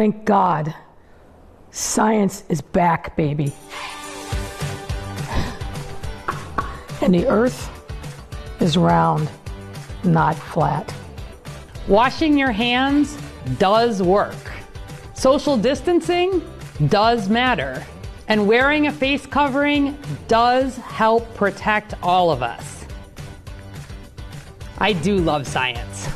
Thank God. Science is back, baby. And the earth is round, not flat. Washing your hands does work. Social distancing does matter. And wearing a face covering does help protect all of us. I do love science.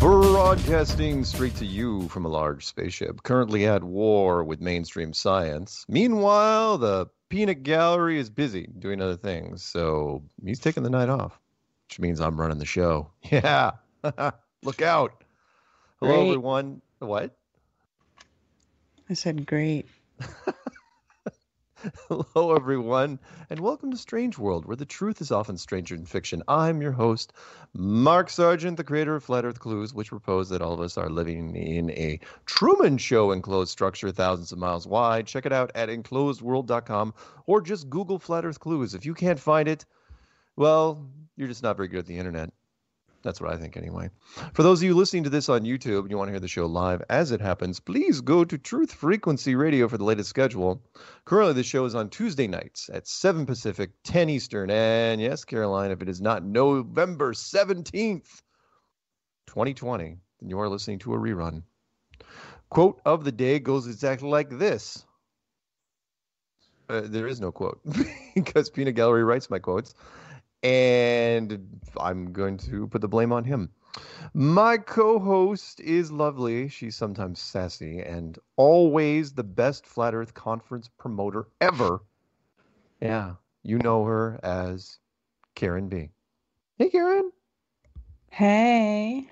Broadcasting straight to you from a large spaceship, currently at war with mainstream science. Meanwhile, the peanut gallery is busy doing other things, so he's taking the night off, which means I'm running the show. Yeah, look out. Hello, Great. everyone. What? I said great. Hello, everyone, and welcome to Strange World, where the truth is often stranger than fiction. I'm your host, Mark Sargent, the creator of Flat Earth Clues, which propose that all of us are living in a Truman Show enclosed structure thousands of miles wide. Check it out at enclosedworld.com or just Google Flat Earth Clues. If you can't find it, well, you're just not very good at the internet. That's what I think anyway. For those of you listening to this on YouTube and you want to hear the show live as it happens, please go to Truth Frequency Radio for the latest schedule. Currently, the show is on Tuesday nights at 7 Pacific, 10 Eastern. And yes, Caroline, if it is not November 17th, 2020, then you are listening to a rerun. Quote of the day goes exactly like this. There is no quote because Peanut Gallery writes my quotes. And I'm going to put the blame on him. My co-host is lovely. She's sometimes sassy and always the best Flat Earth Conference promoter ever. Yeah, you know her as Karen B. Hey, Karen. Hey.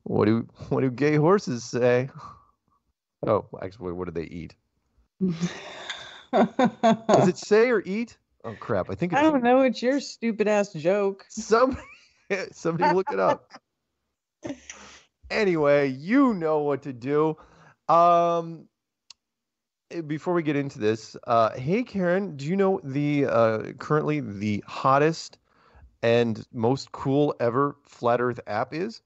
What do gay horses say? Oh, actually, what do they eat? Does it say or eat? Oh, crap. I think it's... I don't know. It's your stupid ass joke. Somebody look it up. Anyway, you know what to do. Before we get into this, hey, Karen, do you know the currently the hottest and most cool ever Flat Earth app is?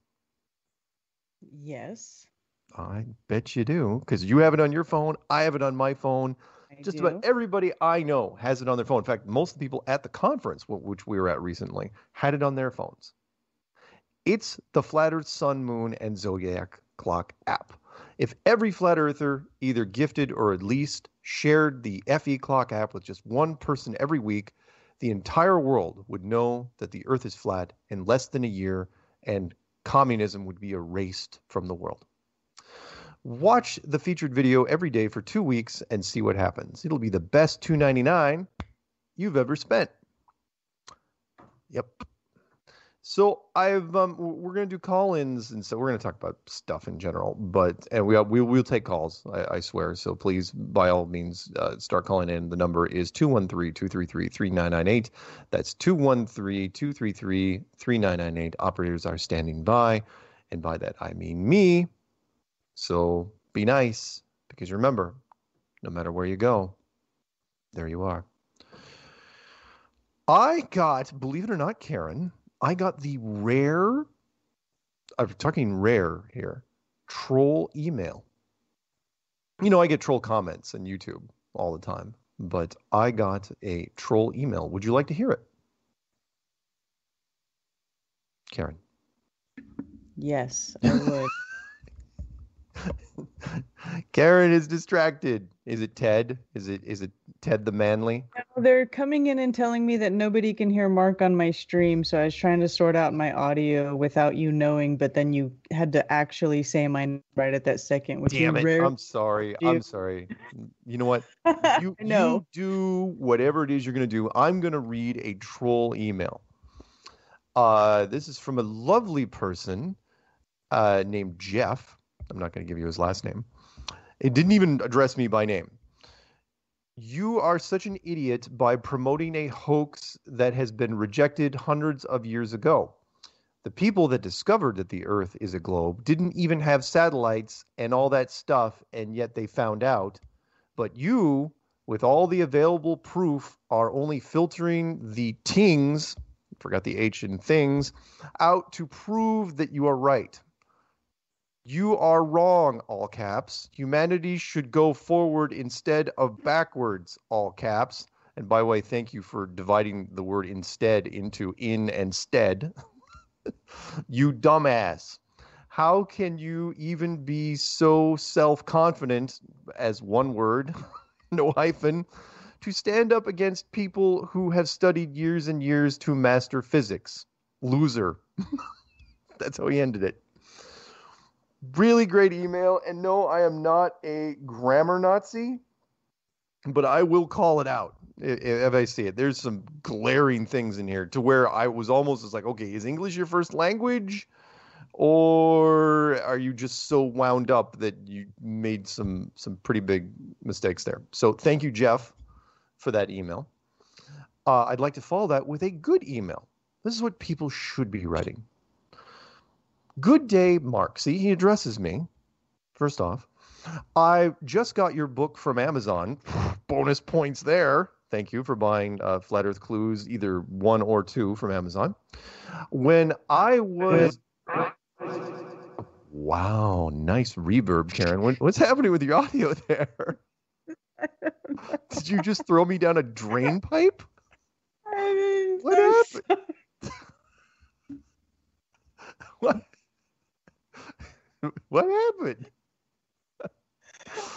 Yes. I bet you do, because you have it on your phone. I have it on my phone. Just about everybody I know has it on their phone. In fact, most of the people at the conference, which we were at recently, had it on their phones. It's the Flat Earth Sun, Moon, and Zodiac Clock app. If every Flat Earther either gifted or at least shared the FE Clock app with just one person every week, the entire world would know that the Earth is flat in less than a year, and communism would be erased from the world. Watch the featured video every day for 2 weeks and see what happens. It'll be the best $2.99 you've ever spent. Yep. So we're gonna do call-ins, and so we're gonna talk about stuff in general, and we'll take calls. I swear. So please, by all means, start calling in. The number is 213-233-3998. That's 213-233-3998. Operators are standing by, and by that I mean me. So be nice, because remember, no matter where you go, there you are. I got, believe it or not, Karen, I got the rare, I'm talking rare here, troll email. You know, I get troll comments on YouTube all the time, but I got a troll email. Would you like to hear it? Karen. Yes, I would. Karen is distracted. Is it Ted? Is it Ted the Manly? They're coming in and telling me that nobody can hear Mark on my stream, so I was trying to sort out my audio without you knowing, but then you had to actually say my name right at that second, which Damn you it. rarely I'm sorry. do. I'm sorry. You know what? You No. you do whatever it is you're going to do. I'm going to read a troll email. This is from a lovely person named Jeff. I'm not going to give you his last name. It didn't even address me by name. You are such an idiot by promoting a hoax that has been rejected hundreds of years ago. The people that discovered that the Earth is a globe didn't even have satellites and all that stuff, and yet they found out. But you, with all the available proof, are only filtering the tings, forgot the H in things, out to prove that you are right. You are wrong, all caps. Humanity should go forward instead of backwards, all caps. And by the way, thank you for dividing the word instead into in and stead. You dumbass. How can you even be so self-confident, as one word, no hyphen, to stand up against people who have studied years and years to master physics? Loser. That's how he ended it. Really great email. And no, I am not a grammar Nazi, but I will call it out if I see it. There's some glaring things in here to where I was almost just like, okay, is English your first language? Or are you just so wound up that you made some pretty big mistakes there? So thank you, Jeff, for that email. I'd like to follow that with a good email. This is what people should be writing. Good day, Mark. See, he addresses me. First off, I just got your book from Amazon. Bonus points there. Thank you for buying Flat Earth Clues, either 1 or 2 from Amazon. When I was... Wow, nice reverb, Karen. What's happening with your audio there? Did you just throw me down a drain pipe? What happened? What? What happened?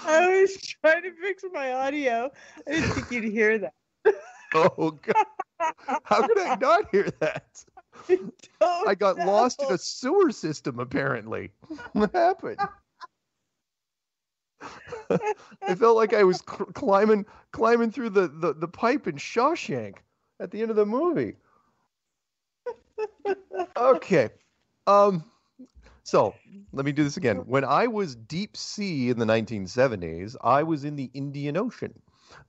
I was trying to fix my audio. I didn't think you'd hear that. Oh, God. How could I not hear that? I got lost in a sewer system, apparently. What happened? I felt like I was climbing through the pipe in Shawshank at the end of the movie. Okay. So let me do this again. When I was deep sea in the 1970s, I was in the Indian Ocean.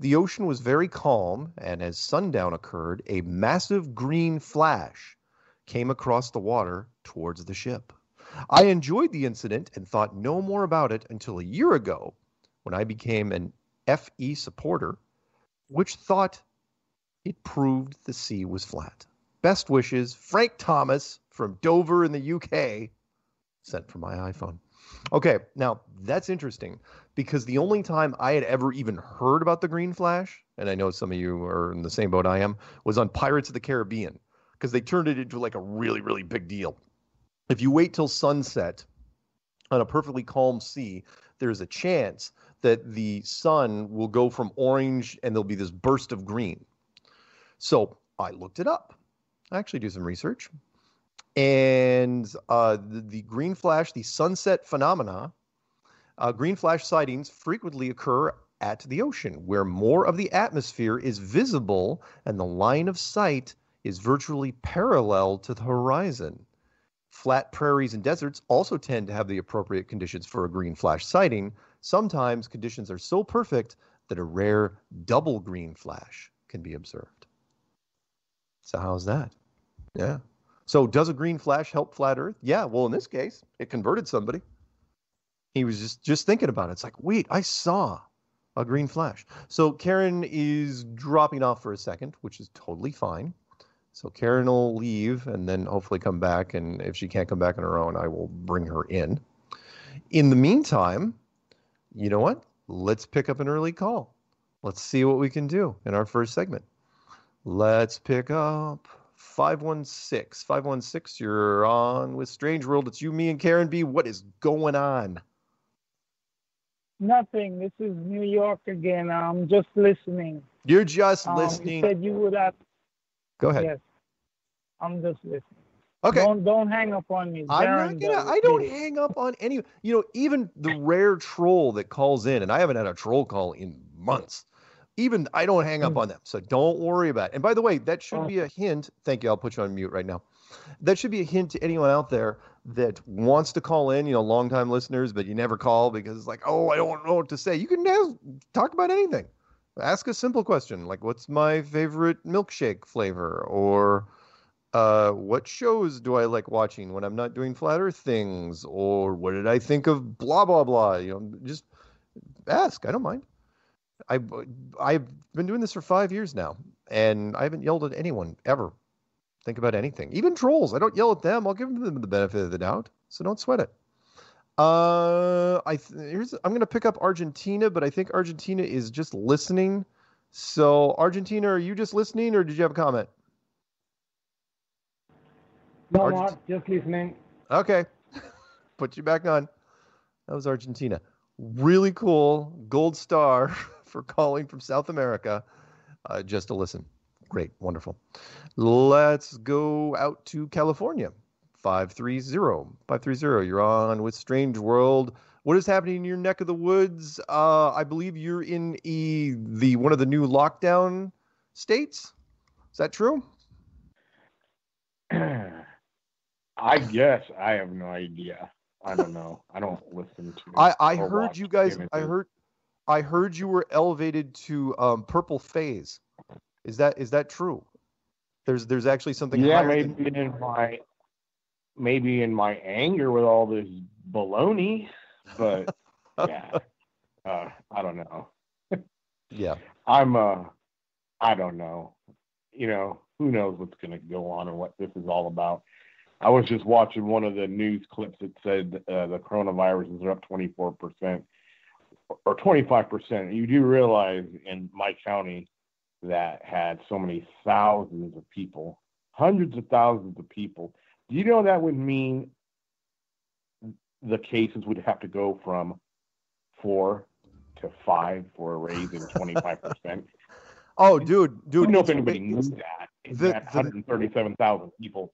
The ocean was very calm, and as sundown occurred, a massive green flash came across the water towards the ship. I enjoyed the incident and thought no more about it until a year ago when I became an FE supporter, which thought it proved the sea was flat. Best wishes, Frank Thomas from Dover in the UK. Sent from my iPhone. Okay, now that's interesting because the only time I had ever even heard about the green flash, and I know some of you are in the same boat I am, was on Pirates of the Caribbean because they turned it into like a really, really big deal. If you wait till sunset on a perfectly calm sea, there's a chance that the sun will go from orange and there'll be this burst of green. So I looked it up. I actually do some research. And the green flash, the sunset phenomena, green flash sightings frequently occur at the ocean, where more of the atmosphere is visible and the line of sight is virtually parallel to the horizon. Flat prairies and deserts also tend to have the appropriate conditions for a green flash sighting. Sometimes conditions are so perfect that a rare double green flash can be observed. So how's that? Yeah. So does a green flash help flat Earth? Yeah, well, in this case, it converted somebody. He was just thinking about it. It's like, wait, I saw a green flash. So Karen is dropping off for a second, which is totally fine. So Karen will leave and then hopefully come back. And if she can't come back on her own, I will bring her in. In the meantime, you know what? Let's pick up an early call. Let's see what we can do in our first segment. Let's pick up 516. 516, you're on with Strange World. It's you, me, and Karen B. What is going on? Nothing. This is New York again. I'm just listening. You're just listening. You said you would have. Go ahead. Yes. I'm just listening. Okay. Don't hang up on me. I don't hang up on any. Even the rare troll that calls in, and I haven't had a troll call in months. Even I don't hang up on them, so don't worry about it. And by the way, that should be a hint. Thank you. I'll put you on mute right now. That should be a hint to anyone out there that wants to call in. Longtime listeners, but you never call because it's like, oh, I don't know what to say. You can now talk about anything. Ask a simple question like, "What's my favorite milkshake flavor?" or what shows do I like watching when I'm not doing flat earth things? Or what did I think of blah, blah, blah? Just ask. I don't mind. I've been doing this for 5 years now, and I haven't yelled at anyone ever. Think about anything. Even trolls. I don't yell at them. I'll give them the benefit of the doubt, so don't sweat it. I'm going to pick up Argentina, but I think Argentina is just listening. So, Argentina, are you just listening, or did you have a comment? No, Mark, just listening. Okay. Put you back on. That was Argentina. Really cool. Gold star for calling from South America. Just to listen. Great. Wonderful. Let's go out to California. 530. 530. You're on with Strange World. What is happening in your neck of the woods? I believe you're in one of the new lockdown states. Is that true? I guess. I have no idea. I don't know. I don't listen to. I heard you guys. I heard you were elevated to purple phase. Is that true? There's actually something. Yeah, maybe in my anger with all this baloney, but yeah, I don't know. Yeah, I don't know. Who knows what's going to go on and what this is all about. I was just watching one of the news clips that said the coronaviruses are up 24% or 25%. You do realize in my county that had so many thousands of people, hundreds of thousands of people. Do you know that would mean the cases would have to go from 4 to 5 for a raise in 25%? Oh, dude. I don't know if anybody knew that. That 137,000 people.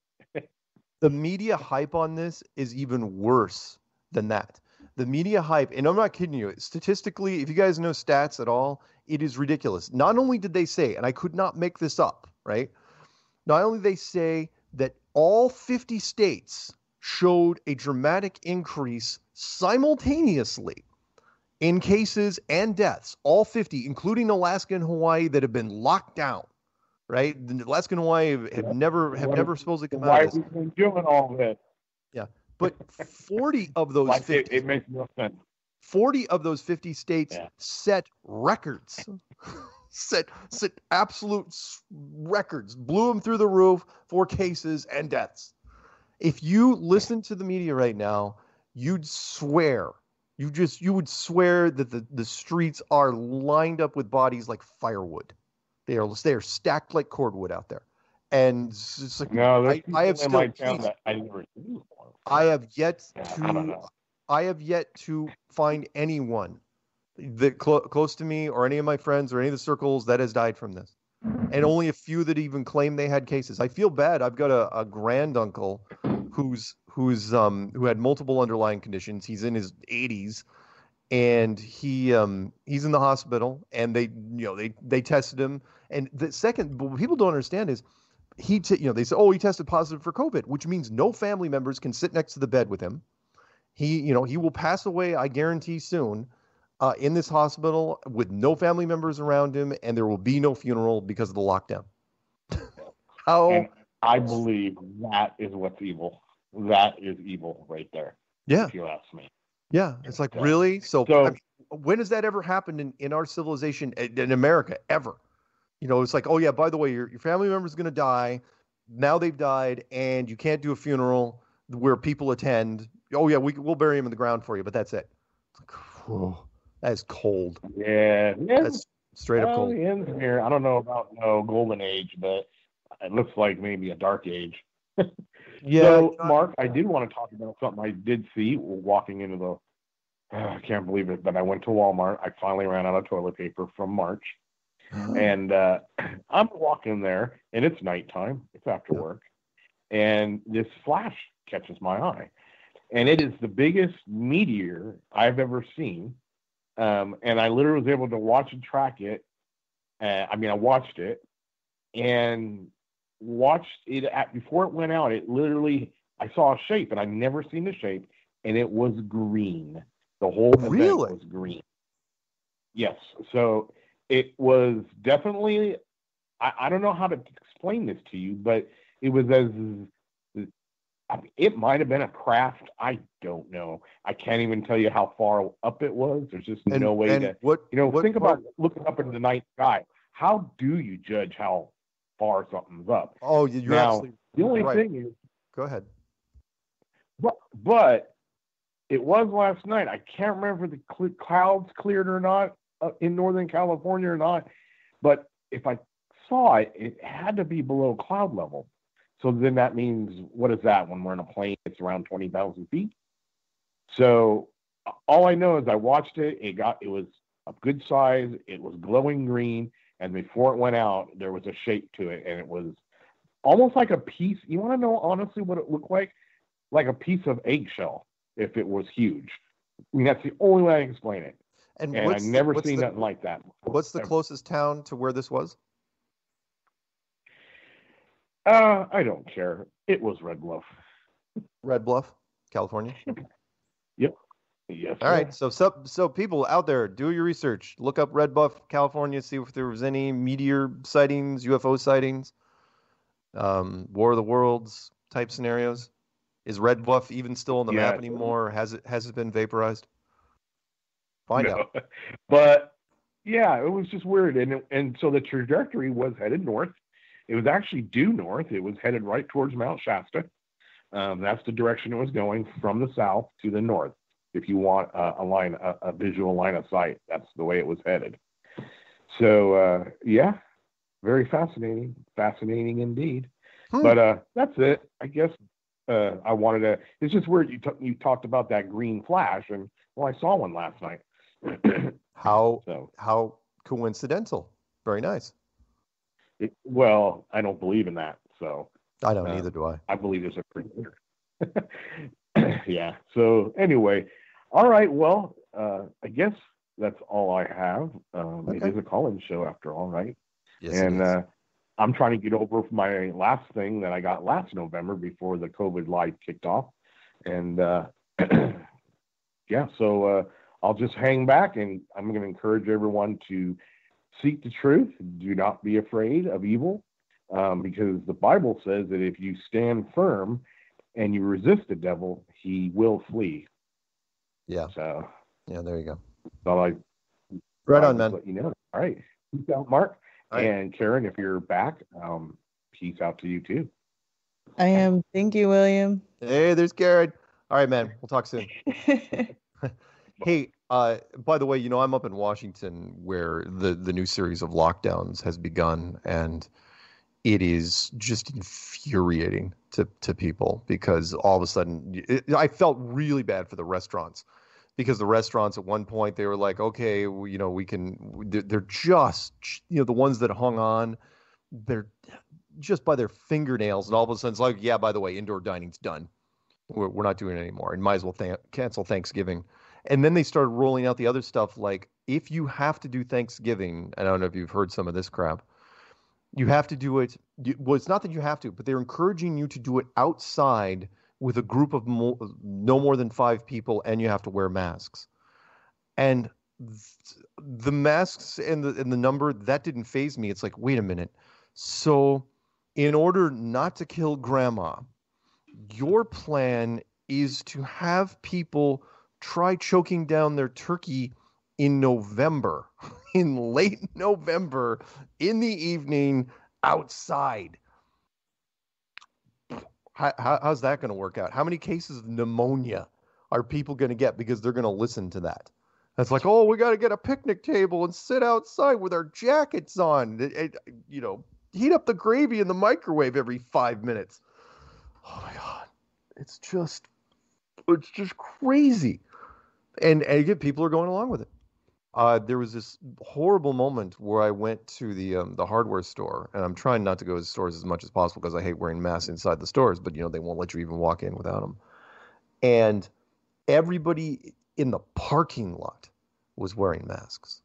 The media hype on this is even worse than that. The media hype, and I'm not kidding you, statistically, if you guys know stats at all, it is ridiculous. Not only did they say, and I could not make this up, right? Not only did they say that all 50 states showed a dramatic increase simultaneously in cases and deaths, all 50, including Alaska and Hawaii that have been locked down. Right, Alaska and Hawaii have never supposedly come out of this. Why have we been doing all this? Yeah, but 40 of those 50, it makes no sense. 40 of those 50 states set records, set absolute records, blew them through the roof for cases and deaths. If you listen to the media right now, you'd swear, you would swear that the streets are lined up with bodies like firewood. They are stacked like cordwood out there, and it's like I have still. I have yet to find anyone that close to me or any of my friends or any of the circles that has died from this, and only a few that even claim they had cases. I feel bad. I've got a granduncle who had multiple underlying conditions. He's in his 80s. And he's in the hospital, and they tested him. And the second, what people don't understand is they said, oh, he tested positive for COVID, which means no family members can sit next to the bed with him. He will pass away, I guarantee, soon, in this hospital with no family members around him, and there will be no funeral because of the lockdown. And I believe that is what's evil. That is evil right there. Yeah. If you ask me. Yeah, it's like, really? So I mean, when has that ever happened in our civilization, in America, ever? It's like, oh, yeah, by the way, your family member's going to die. Now they've died, and you can't do a funeral where people attend. Oh, yeah, we'll bury him in the ground for you, but that's it. It's like, whoa, that is cold. Yeah. That's straight up cold. Here. I don't know about no golden age, but it looks like maybe a dark age. Yeah. So, Mark, I did want to talk about something I did see walking into the. I can't believe it, but I went to Walmart. I finally ran out of toilet paper from March, and I'm walking there, and it's nighttime. It's after work, and this flash catches my eye, and it is the biggest meteor I've ever seen. And I literally was able to watch and track it. I watched it and watched it before it went out. It literally, I saw a shape, and I've never seen the shape, and it was green. The whole event was green. Yes. So it was definitely, I don't know how to explain this to you, but it was it might have been a craft. I don't know. I can't even tell you how far up it was. There's just no way to, think about looking up into the night sky. How do you judge how far something's up? Oh, you're now, absolutely the only right. thing is, go ahead. But it was last night. I can't remember if the clouds cleared or not in Northern California or not. But if I saw it, it had to be below cloud level. So then that means, what is that? When we're in a plane, it's around 20,000 feet. So all I know is I watched it. It was a good size. It was glowing green. And before it went out, there was a shape to it. And it was almost like a piece. You want to know honestly what it looked like? Like a piece of eggshell if it was huge. I mean, that's the only way I can explain it. And I've never seen nothing like that before. What's the closest town to where this was? I don't care. It was Red Bluff. Red Bluff, California? Yep. Yes. All right. So people out there, do your research. Look up Red Bluff, California, see if there was any meteor sightings, UFO sightings, War of the Worlds type scenarios. Is Red Bluff even still on the map anymore? Has it been vaporized? Find out. But yeah, it was just weird. And so the trajectory was headed north. It was actually due north. It was headed right towards Mount Shasta. That's the direction it was going, from the south to the north. If you want a visual line of sight, that's the way it was headed. So very fascinating indeed. But that's it. I guess I wanted to. It's just weird you talked about that green flash, and I saw one last night. How coincidental. Very nice. Well, I don't believe in that, so I don't. Neither do I. I believe there's a creator. Yeah. So anyway, all right. Well, I guess that's all I have. Okay. It is a call-in show after all, right? Yes. And I'm trying to get over my last thing that I got last November before the COVID life kicked off, and So I'll just hang back, and I'm going to encourage everyone to seek the truth. Do not be afraid of evil, because the Bible says that if you stand firm and you resist the devil, he will flee. Yeah. So there you go. So Right on, man. Let you know. All right. Peace out, Mark. Right. And Karen, if you're back, peace out to you too. I am. Thank you, William. Hey, there's Karen. All right, man. We'll talk soon. Hey, by the way, I'm up in Washington where the new series of lockdowns has begun, and it is just infuriating to people because all of a sudden I felt really bad for the restaurants, because the restaurants at one point they were like, okay, we can. They're just the ones that hung on, they're just by their fingernails, and all of a sudden it's like, yeah, by the way, indoor dining's done. We're not doing it anymore, and might as well cancel Thanksgiving. And then they started rolling out the other stuff, like if you have to do Thanksgiving, I don't know if you've heard some of this crap, you have to do it. Well, it's not that you have to, but they're encouraging you to do it outside with a group of no more than 5 people, and you have to wear masks. And the masks and the number, that didn't faze me. It's like, wait a minute. So in order not to kill grandma, your plan is to have people try choking down their turkey in November, in late November, in the evening, outside. How's that going to work out? How many cases of pneumonia are people going to get because they're going to listen to that? That's like, oh, we got to get a picnic table and sit outside with our jackets on. heat up the gravy in the microwave every 5 minutes. Oh my God. It's just crazy. And again, people are going along with it. There was this horrible moment where I went to the hardware store, and I'm trying not to go to stores as much as possible because I hate wearing masks inside the stores, but they won't let you even walk in without them. And everybody in the parking lot was wearing masks.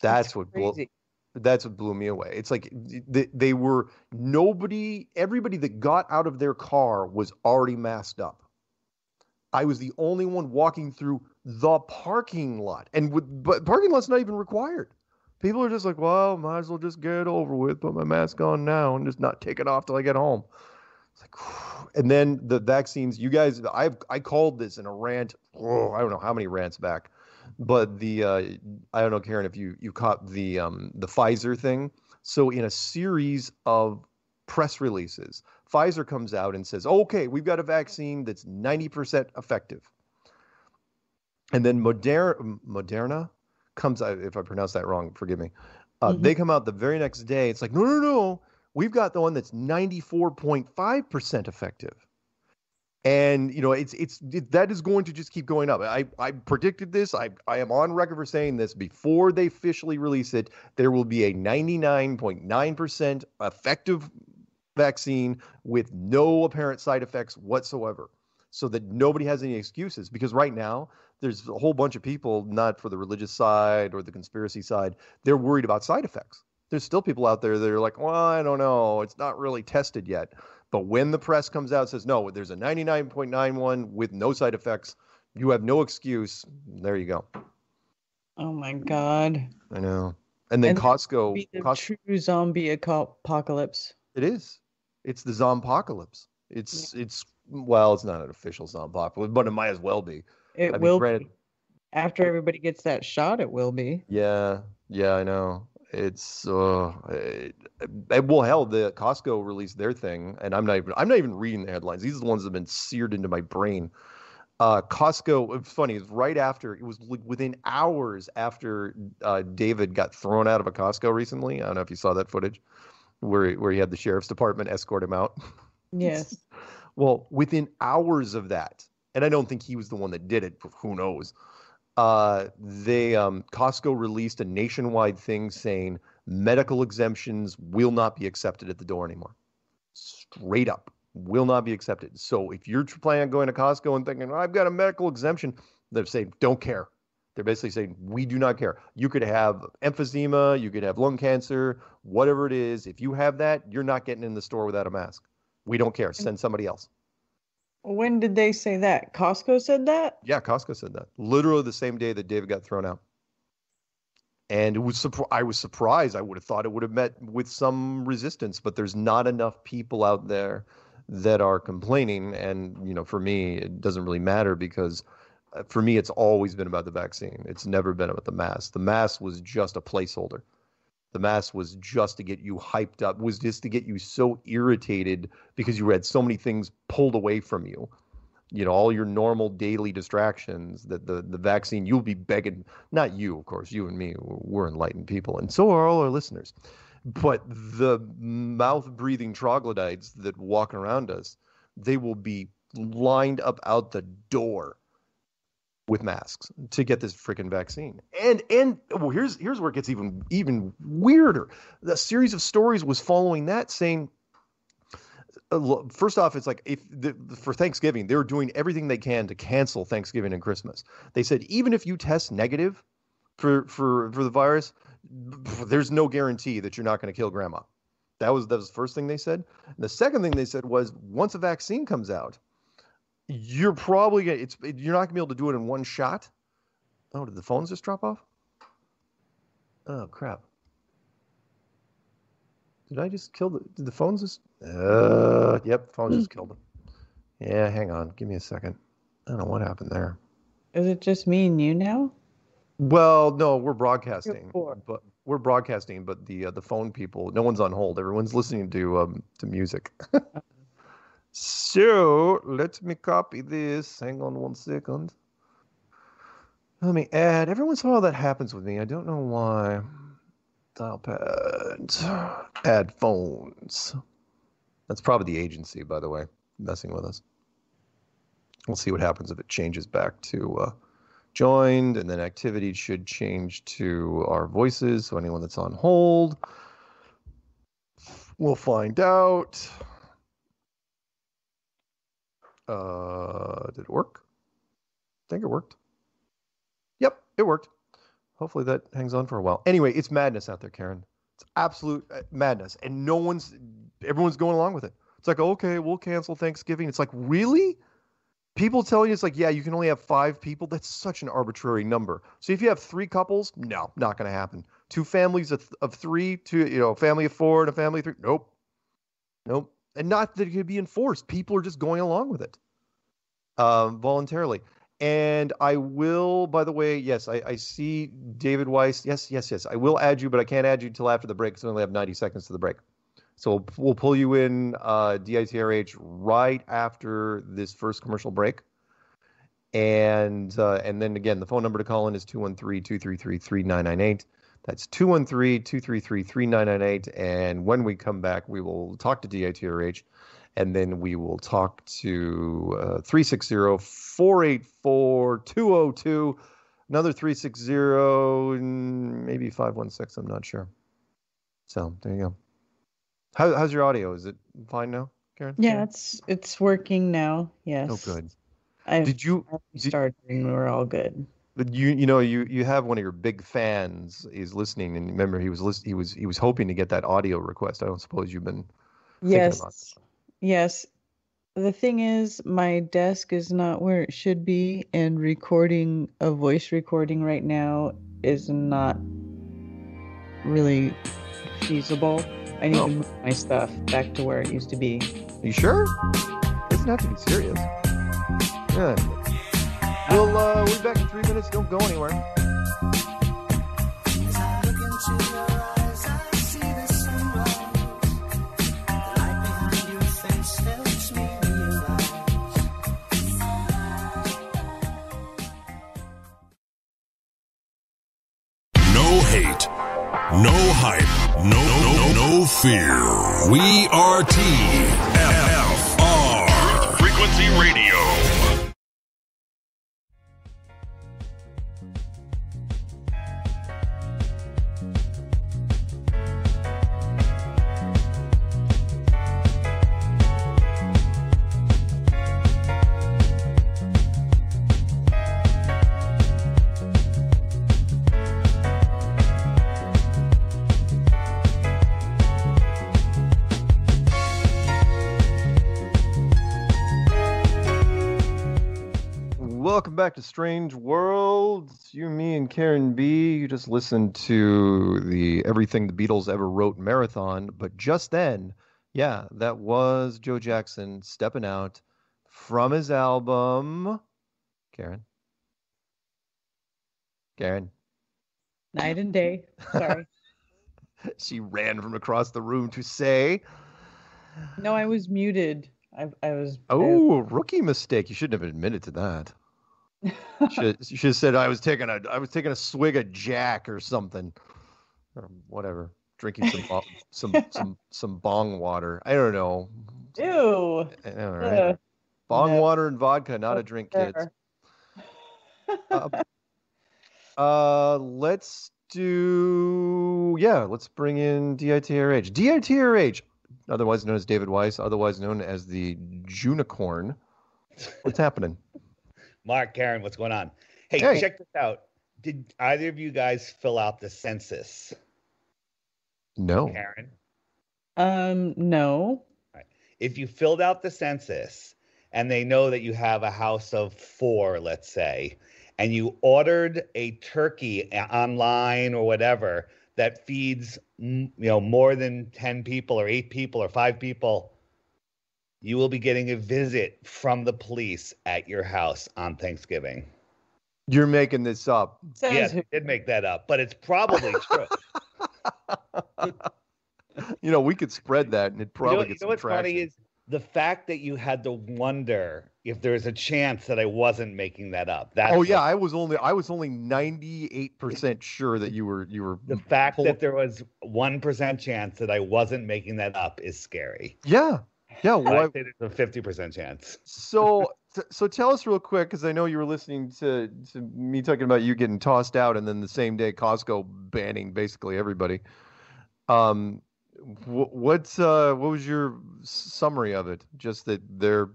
That's what blew me away. It's like everybody that got out of their car was already masked up. I was the only one walking through the parking lot. But parking lot's not even required. People are just like, well, might as well just get it over with, put my mask on now and just not take it off till I get home. It's like, and then the vaccines, you guys, I called this in a rant. I don't know how many rants back, but I don't know, Karen, if you caught the Pfizer thing. So in a series of press releases, Pfizer comes out and says, okay, we've got a vaccine that's 90% effective. And then Moderna comes out, if I pronounce that wrong, forgive me. They come out the very next day. It's like, no. We've got the one that's 94.5% effective. And, that is going to just keep going up. I predicted this. I am on record for saying this. Before they officially release it, there will be a 99.9% effective vaccine with no apparent side effects whatsoever, so that nobody has any excuses. Because right now, there's a whole bunch of people, not for the religious side or the conspiracy side, they're worried about side effects. There's still people out there that are like, well, I don't know, it's not really tested yet. But when the press comes out and says, no, there's a 99.91 with no side effects, you have no excuse. There you go. Oh my God. I know. And then Costco. True zombie apocalypse. It is. It's the zompocalypse. It's well, it's not an official zompocalypse, but it might as well be. It will be. After everybody gets that shot, it will be. Yeah, I know. It's well, hell, the Costco released their thing, and I'm not even reading the headlines. These are the ones that have been seared into my brain. Costco, it's funny, it was within hours after David got thrown out of a Costco recently. I don't know if you saw that footage where he had the sheriff's department escort him out. Yes. Well, within hours of that, and I don't think he was the one that did it, but who knows? Costco released a nationwide thing saying medical exemptions will not be accepted at the door anymore. Straight up, will not be accepted. So if you're planning on going to Costco and thinking, I've got a medical exemption, they're saying, don't care. They're basically saying, we do not care. You could have emphysema, you could have lung cancer, whatever it is. If you have that, you're not getting in the store without a mask. We don't care. Send somebody else. When did they say that? Costco said that? Yeah, Costco said that. Literally the same day that David got thrown out. And I was surprised. I would have thought it would have met with some resistance, but there's not enough people out there that are complaining. And, for me, it doesn't really matter because for me, it's always been about the vaccine. It's never been about the mask. The mask was just a placeholder. The mask was just to get you hyped up, was just to get you so irritated because you had so many things pulled away from you. All your normal daily distractions, that the vaccine, you'll be begging, not you, of course, you and me, we're enlightened people, and so are all our listeners. But the mouth-breathing troglodytes that walk around us, they will be lined up out the door with masks to get this freaking vaccine. And well, here's where it gets even weirder. The series of stories was following that, saying, first off, it's like for Thanksgiving, they were doing everything they can to cancel Thanksgiving and Christmas. They said, even if you test negative for the virus, there's no guarantee that you're not going to kill grandma. That was the first thing they said. And the second thing they said was, once a vaccine comes out, you're probably you're not gonna be able to do it in one shot. Oh, did the phones just drop off? Oh crap! Did I just kill did the phones just? Yep, phone just killed them. Yeah, hang on, give me a second. I don't know what happened there. Is it just me and you now? Well, no, we're broadcasting, but the phone people, no one's on hold. Everyone's listening to music. So let me copy this. Hang on 1 second. Let me add. Every once in a while that happens with me. I don't know why. Dial pad. Add phones. That's probably the agency, by the way, messing with us. We'll see what happens if it changes back to joined, and then activity should change to our voices. So anyone that's on hold, we'll find out. Did it work? I think it worked. Yep, it worked. Hopefully that hangs on for a while. Anyway, it's madness out there, Karen. It's absolute madness, and everyone's going along with it. It's like, okay, we'll cancel Thanksgiving. It's like, really? People tell you, it's like, yeah, you can only have 5 people. That's such an arbitrary number. So if you have 3 couples, no, not going to happen. 2 families of 3, a family of 4 and a family of 3. Nope. And not that it could be enforced. People are just going along with it voluntarily. And I will, by the way, yes, I see David Weiss. Yes. I will add you, but I can't add you until after the break because we only have 90 seconds to the break. So we'll pull you in DITRH right after this first commercial break. And then again, the phone number to call in is 213-233-3998. That's 213-233-3998. And when we come back, we will talk to DITRH. And then we will talk to 360-484-202, another 360, maybe 516, I'm not sure. So there you go. How's your audio? Is it fine now, Karen? Yeah, it's working now. Yes. Oh, good. Did you start and we're all good? But you have one of your big fans is listening, and remember he was hoping to get that audio request. I don't suppose you've been thinking about it. Yes. The thing is, my desk is not where it should be, and recording a voice recording right now is not really feasible. I need to move my stuff back to where it used to be. You sure? It doesn't have to be serious. Yeah. We'll be back in 3 minutes. Don't go anywhere. No hate, no hype, no fear. We are TFR Frequency Radio. Welcome back to Strange World. It's you, me, and Karen B. You just listened to the Everything the Beatles Ever Wrote marathon, but just then, yeah, that was Joe Jackson stepping out from his album. Karen? Night and day. Sorry. She ran from across the room to say. No, I was muted. I was. Rookie mistake. You shouldn't have admitted to that. Should have said I was taking a swig of Jack or something, or whatever. Drinking some bong water. I don't know. Ew. All right. Bong water and vodka, not a drink, kids. Let's bring in DITRH. DITRH, otherwise known as David Weiss, otherwise known as the Junicorn. What's happening? Mark, Karen, what's going on? Hey, check this out. Did either of you guys fill out the census? No. Karen? No. Right. If you filled out the census and they know that you have a house of 4, let's say, and you ordered a turkey online or whatever that feeds, more than 10 people or 8 people or 5 people, you will be getting a visit from the police at your house on Thanksgiving. You're making this up. Yes, I did make that up, but it's probably true. We could spread that and it'd probably get some traction. What's funny is the fact that you had to wonder if there's a chance that I wasn't making that up. That's Oh yeah, I was only 98% sure that you were the fact that there was 1% chance that I wasn't making that up is scary. Yeah. Well, I'd say there's a 50% chance. So tell us real quick, because I know you were listening to me talking about you getting tossed out, and then the same day Costco banning basically everybody. What was your summary of it? Just that they're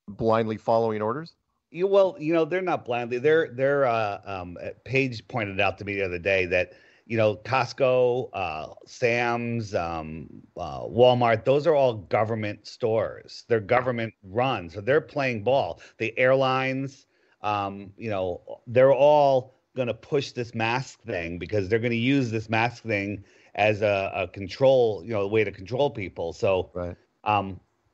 blindly following orders? Well, they're not blindly. Paige pointed out to me the other day that Costco, Sam's, Walmart, those are all government stores. They're government run, so they're playing ball. The airlines, they're all going to push this mask thing because they're going to use this mask thing as a control, a way to control people. So, right.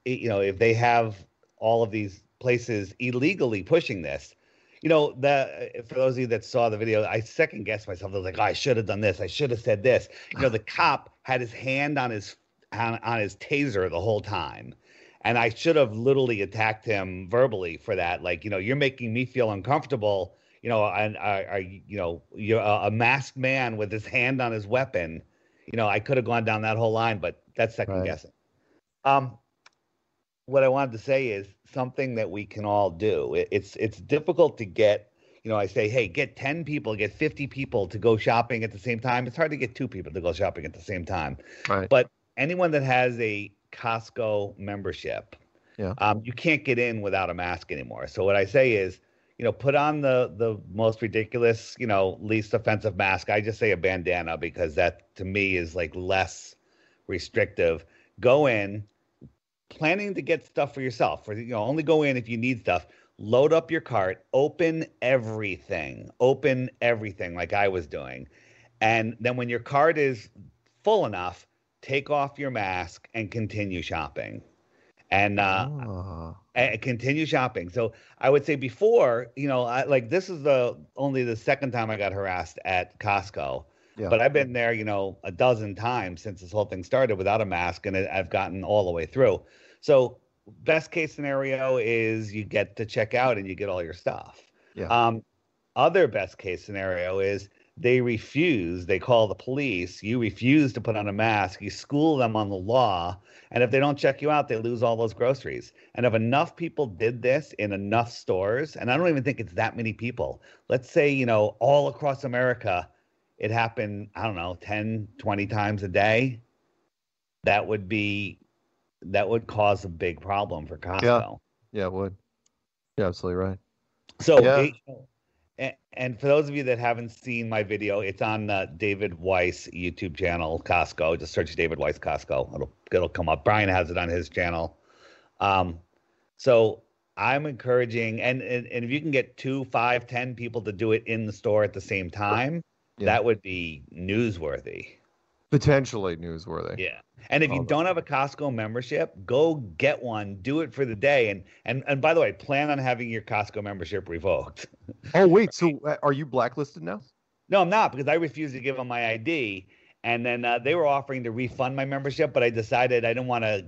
If they have all of these places illegally pushing this, for those of you that saw the video, I second guessed myself. I was like, oh, I should have done this. I should have said this. The cop had his hand on his taser the whole time. And I should have literally attacked him verbally for that. Like, you're making me feel uncomfortable, and you're a masked man with his hand on his weapon. I could have gone down that whole line, but that's second guessing. What I wanted to say is something that we can all do. It's difficult to get, I say, hey, get 10 people, get 50 people to go shopping at the same time. It's hard to get 2 people to go shopping at the same time. Right. But anyone that has a Costco membership, you can't get in without a mask anymore. So what I say is, put on the most ridiculous, least offensive mask. I just say a bandana because that to me is like less restrictive. Go in, planning to get stuff for yourself, only go in if you need stuff. Load up your cart, open everything like I was doing. And then when your cart is full enough, take off your mask and continue shopping. And continue shopping. So I would say before, this is only the second time I got harassed at Costco. Yeah. But I've been there, a dozen times since this whole thing started without a mask, and I've gotten all the way through. So best case scenario is you get to check out and you get all your stuff. Yeah. Other best case scenario is they refuse. They call the police. You refuse to put on a mask. You school them on the law. And if they don't check you out, they lose all those groceries. And if enough people did this in enough stores, and I don't even think it's that many people, let's say, all across America, it happened, 10, 20 times a day, that would cause a big problem for Costco. Yeah, it would. You're absolutely right. So, and for those of you that haven't seen my video, it's on David Weiss YouTube channel, Costco. Just search David Weiss Costco. It'll come up. Brian has it on his channel. So I'm encouraging, and if you can get 2, 5, 10 people to do it in the store at the same time, that would be newsworthy. Potentially newsworthy. Yeah. And if you don't have a Costco membership, go get one, do it for the day. And by the way, plan on having your Costco membership revoked. Oh, wait. So are you blacklisted now? No, I'm not, because I refused to give them my ID. And then they were offering to refund my membership, but I decided I didn't want to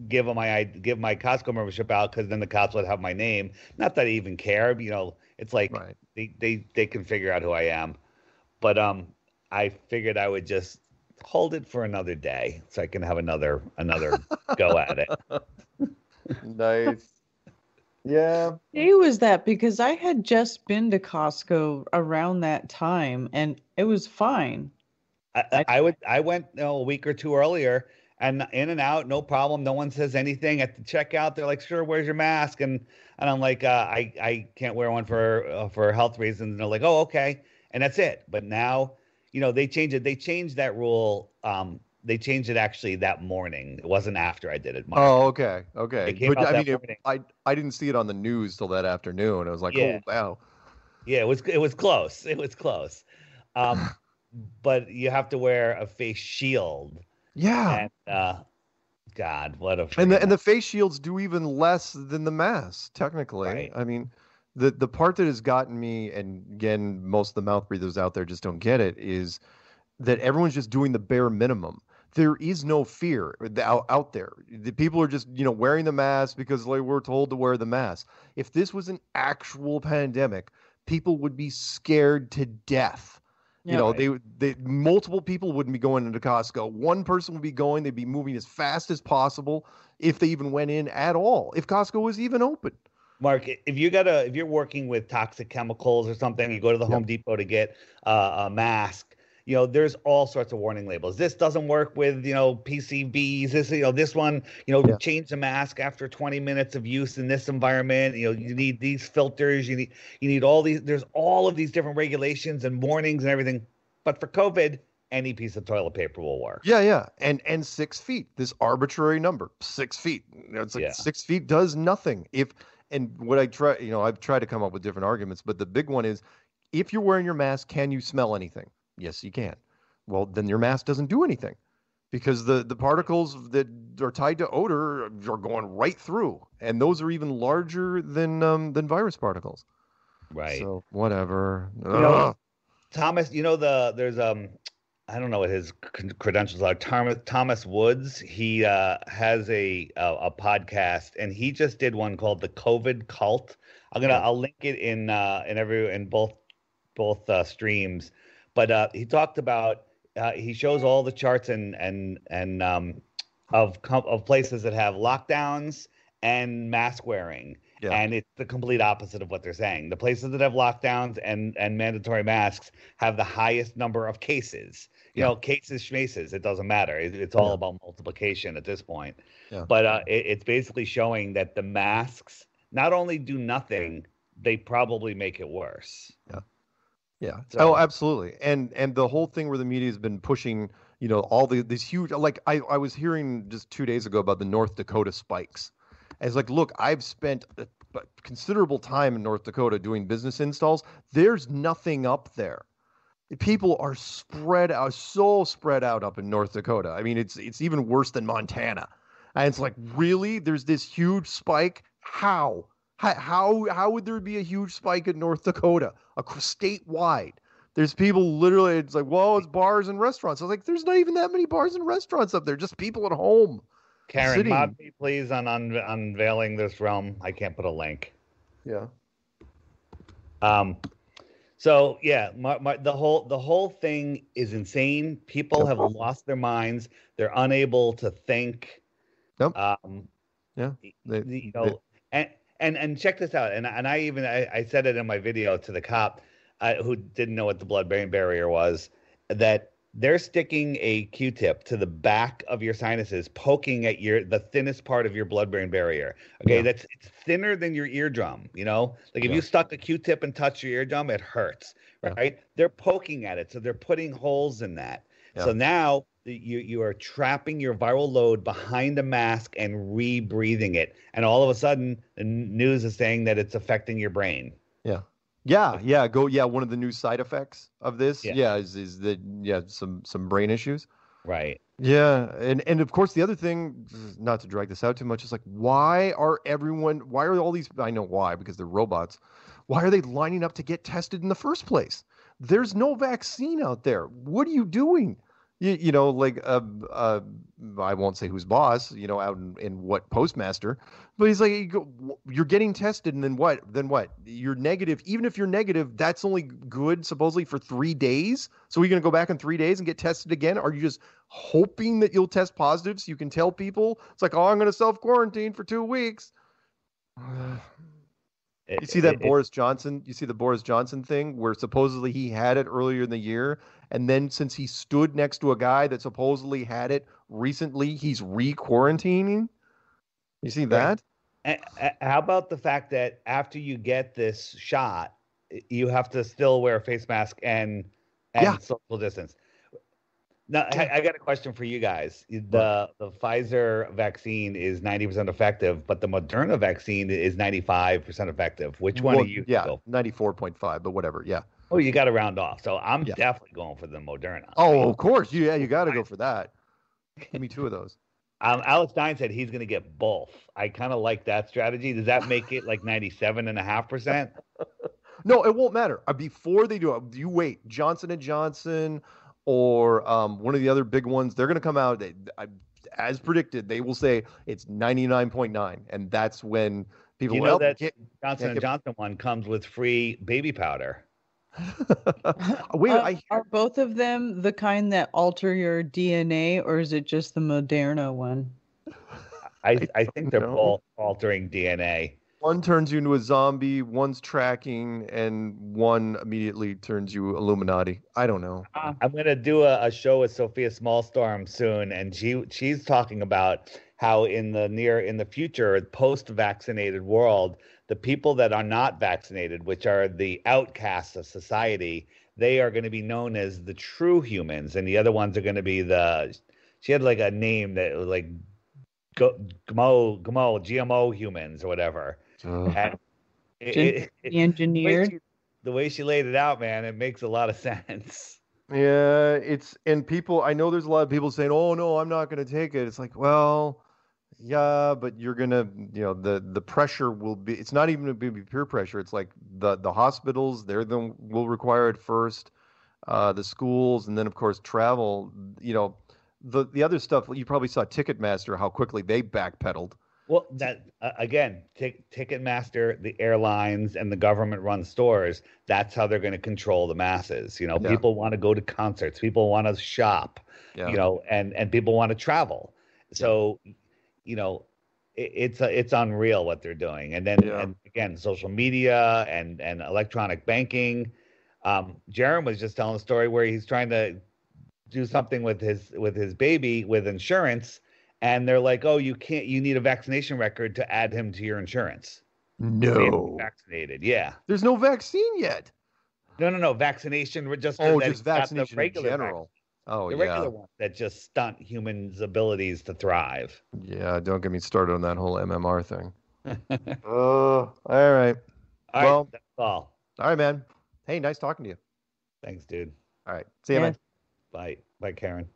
give my Costco membership out because then the cops would have my name. Not that I even care. It's like they can figure out who I am. But I figured I would just hold it for another day so I can have another go at it. Nice. Yeah. It was that because I had just been to Costco around that time and it was fine. I went a week or two earlier and in and out, no problem. No one says anything at the checkout. They're like, "Sure, where's your mask?" And I'm like, I can't wear one for health reasons. And they're like, "Oh, okay." And that's it. But now, they changed it. They changed that rule. They changed it actually that morning. It wasn't after I did it. Oh, okay. Okay. But I didn't see it on the news till that afternoon. I was like, oh, wow. Yeah, it was close. It was close. But you have to wear a face shield. Yeah. And, God, what a... And the face shields do even less than the mask, technically. Right. I mean... The part that has gotten me, and again, most of the mouth breathers out there just don't get it, is that everyone's just doing the bare minimum. there is no fear out there. The people are just, wearing the mask because like we're told to wear the mask. If this was an actual pandemic, people would be scared to death. They multiple people wouldn't be going into Costco. One person would be going. They'd be moving as fast as possible if they even went in at all. If Costco was even open. Mark, if you're working with toxic chemicals or something, you go to the Home Depot to get a mask. There's all sorts of warning labels. This doesn't work with, PCBs. This one, change the mask after 20 minutes of use in this environment. You need these filters. You need all these. There's all of these different regulations and warnings and everything. But for COVID, any piece of toilet paper will work. Yeah. And 6 feet, this arbitrary number, 6 feet. It's like 6 feet does nothing. And what I try, I've tried to come up with different arguments, but the big one is, if you're wearing your mask, can you smell anything? Yes, you can. Well, then your mask doesn't do anything because the particles that are tied to odor are going right through, and those are even larger than virus particles. Right. So whatever. Thomas, there's I don't know what his credentials are. Thomas Woods. He has a podcast, and he just did one called the COVID Cult. I'll link it in both streams. But he talked about he shows all the charts and of places that have lockdowns and mask wearing, and it's the complete opposite of what they're saying. The places that have lockdowns and mandatory masks have the highest number of cases. Cases, schmaces, it doesn't matter. It's all about multiplication at this point. Yeah. But it's basically showing that the masks not only do nothing, they probably make it worse. Yeah. Yeah. So, absolutely. And the whole thing where the media has been pushing, all these huge, like I was hearing just 2 days ago about the North Dakota spikes. And it's like, look, I've spent a considerable time in North Dakota doing business installs. There's nothing up there. People are so spread out up in North Dakota. I mean, it's even worse than Montana. And it's like, really? There's this huge spike? How would there be a huge spike in North Dakota, statewide? There's people literally, it's like, well, it's bars and restaurants. I was like, there's not even that many bars and restaurants up there, just people at home. Karen, mod me please on unveiling this realm. I can't put a link. Yeah. So yeah, the whole thing is insane. People have lost their minds. They're unable to think. Nope. And check this out. And I said it in my video to the cop who didn't know what the blood-brain barrier was, that they're sticking a Q-tip to the back of your sinuses, poking at the thinnest part of your blood-brain barrier. Okay, it's thinner than your eardrum. Like if you stuck a Q-tip and touched your eardrum, it hurts. Right? They're poking at it, so they're putting holes in that. Yeah. So now you are trapping your viral load behind a mask and rebreathing it, and all of a sudden, the news is saying that it's affecting your brain. Yeah. One of the new side effects of this, is that some brain issues. Right. Yeah, and of course the other thing, not to drag this out too much, is like, why are all these? I know why, because they're robots. Why are they lining up to get tested in the first place? There's no vaccine out there. What are you doing? I won't say who's boss, out in what postmaster, but he's like, you're getting tested, and then what? You're negative. Even if you're negative, that's only good supposedly for 3 days. So we're going to go back in 3 days and get tested again? Are you just hoping that you'll test positive so you can tell people? It's like, I'm going to self-quarantine for 2 weeks. You see the Boris Johnson thing where supposedly he had it earlier in the year, and then since he stood next to a guy that supposedly had it recently, he's re-quarantining. You see that? How about the fact that after you get this shot, you have to still wear a face mask and social distance? Now, I got a question for you guys. The Pfizer vaccine is 90% effective, but the Moderna vaccine is 95% effective. Which one are you? Yeah, 94.5, but whatever. Yeah. Oh, you got to round off. So I'm definitely going for the Moderna. Oh, of course. Yeah, you got to go for that. Give me 2 of those. Alex Stein said he's going to get both. I kind of like that strategy. Does that make it like 97.5%? No, it won't matter. Before they do it, you wait. Johnson & Johnson or one of the other big ones, they're going to come out. As predicted, they will say it's 99.9, and that's when people. You know that Johnson & Johnson one comes with free baby powder. Wait, are both of them the kind that alter your DNA, or is it just the Moderna one? I think they're both altering DNA. One turns you into a zombie, one's tracking, and one immediately turns you Illuminati. I don't know. I'm going to do a show with Sophia Smallstorm soon, and she's talking about how in the future, post-vaccinated world, the people that are not vaccinated, which are the outcasts of society, they are going to be known as the true humans, and the other ones are going to be she had like a name that was like GMO humans or whatever. Engineered. The way she laid it out, man, it makes a lot of sense. Yeah, and people, I know there's a lot of people saying, "Oh no, I'm not going to take it." It's like, well, yeah, but you're going to, the pressure will be, it's not even going to be peer pressure. It's like the hospitals, will require it first, the schools, and then of course travel, the other stuff. You probably saw Ticketmaster, how quickly they backpedaled. Well, that again, Ticketmaster, the airlines, and the government-run stores. That's how they're going to control the masses. People want to go to concerts, people want to shop, and people want to travel. So, it's unreal what they're doing. And then and again, social media and electronic banking. Jaron was just telling a story where he's trying to do something with his baby with insurance. And they're like, "Oh, you can't. You need a vaccination record to add him to your insurance." No, vaccinated. Yeah, there's no vaccine yet. No. Vaccination. Just vaccination in general. The regular ones that just stunt humans' abilities to thrive. Yeah, don't get me started on that whole MMR thing. All right. Well, that's all. All right, man. Hey, nice talking to you. Thanks, dude. All right. See you, man. Bye, Karen.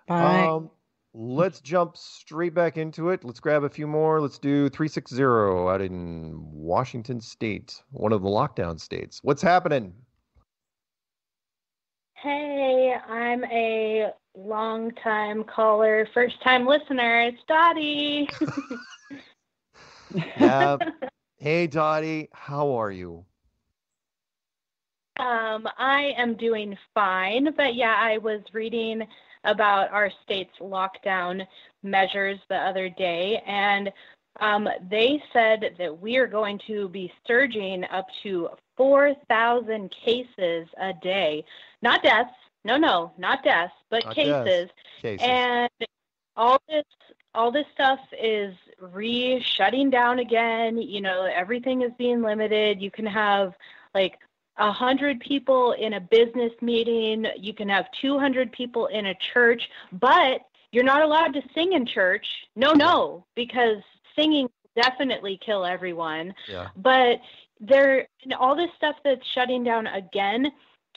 Bye. Let's jump straight back into it. Let's grab a few more. Let's do 360 out in Washington State, one of the lockdown states. What's happening? Hey, I'm a long-time caller, first-time listener. It's Dottie. Yeah. Hey, Dottie. How are you? I am doing fine, but yeah, I was reading about our state's lockdown measures the other day, and they said that we are going to be surging up to 4,000 cases a day. Not deaths. No, not deaths, but Not cases. Cases. And all this stuff is shutting down again. Everything is being limited. You can have like 100 people in a business meeting. You can have 200 people in a church, but you're not allowed to sing in church. No, because singing will definitely kill everyone. Yeah. But all this stuff that's shutting down again,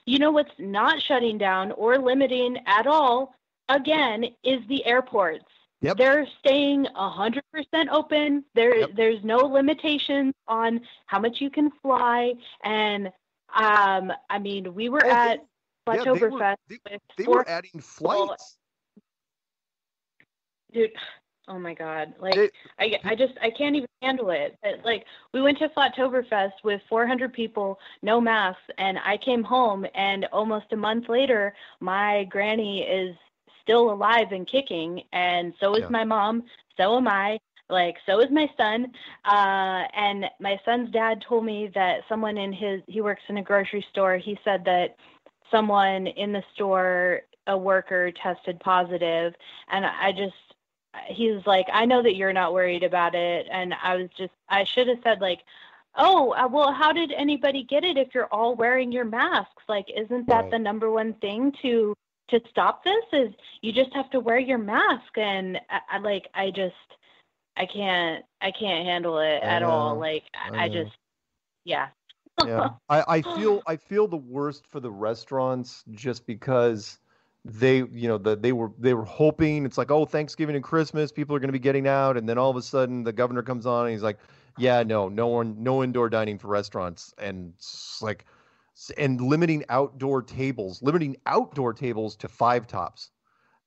what's not shutting down or limiting at all, again, is the airports. Yep. They're staying 100% open. There's no limitations on how much you can fly. And we were at Oktoberfest. They were adding flights. Dude, oh my God. I can't even handle it. We went to Oktoberfest with 400 people, no masks, and I came home, and almost a month later, my granny is still alive and kicking, and so is my mom, so am I. So is my son. And my son's dad told me that someone he works in a grocery store. He said that someone in the store, a worker, tested positive. And he's like, I know that you're not worried about it. And I should have said oh, well, how did anybody get it if you're all wearing your masks? Isn't that the number one thing to stop this is you just have to wear your mask? And I can't handle it at all. Yeah. I feel the worst for the restaurants just because they were hoping it's like, oh, Thanksgiving and Christmas, people are going to be getting out. And then all of a sudden the governor comes on and he's like, yeah, no indoor dining for restaurants. And it's like, and limiting outdoor tables to 5 tops,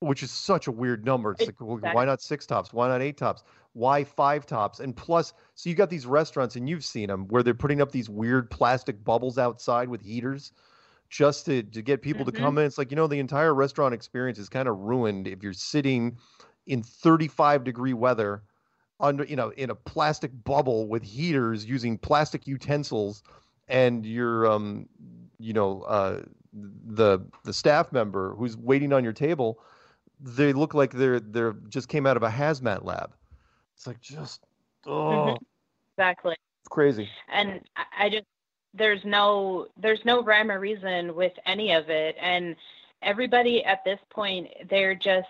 which is such a weird number. It's like, well, why not 6 tops? Why not 8 tops? Why 5 tops? And plus, so you got these restaurants, and you've seen them, where they're putting up these weird plastic bubbles outside with heaters just to get people to come in. It's like, the entire restaurant experience is kind of ruined if you're sitting in 35-degree weather under, in a plastic bubble with heaters using plastic utensils, and you're, the staff member who's waiting on your table, they look like they're just came out of a hazmat lab. It's like Exactly. It's crazy. And I just there's no rhyme or reason with any of it, and everybody at this point, they're just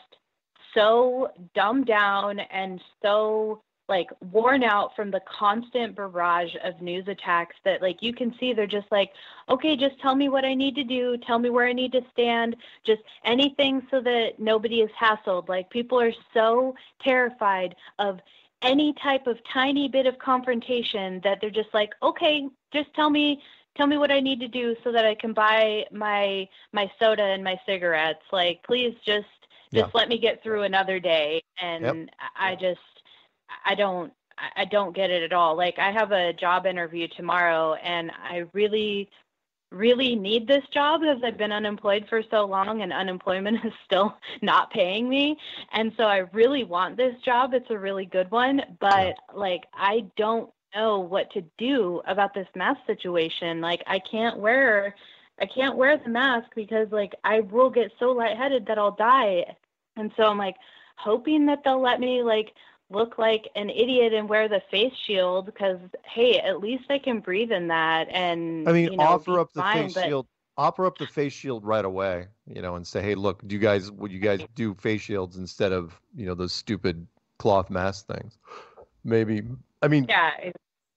so dumbed down and so like worn out from the constant barrage of news attacks that like you can see they're just like, okay, just tell me what I need to do, tell me where I need to stand, just anything so that nobody is hassled. Like people are so terrified of any type of tiny bit of confrontation that they're just like, okay, just tell me what I need to do so that I can buy my soda and my cigarettes. Like, please just let me get through another day. And I don't get it at all. Like I have a job interview tomorrow, and I really, really need this job because I've been unemployed for so long and unemployment is still not paying me. And so I really want this job. It's a really good one, but like, I don't know what to do about this mask situation. Like I can't wear the mask because like I will get so lightheaded that I'll die. And so I'm like hoping that they'll let me like look like an idiot and wear the face shield because hey, at least I can breathe in that. And I mean, offer up the face shield right away, and say, hey, look, would you guys do face shields instead of those stupid cloth mask things? Maybe. I mean,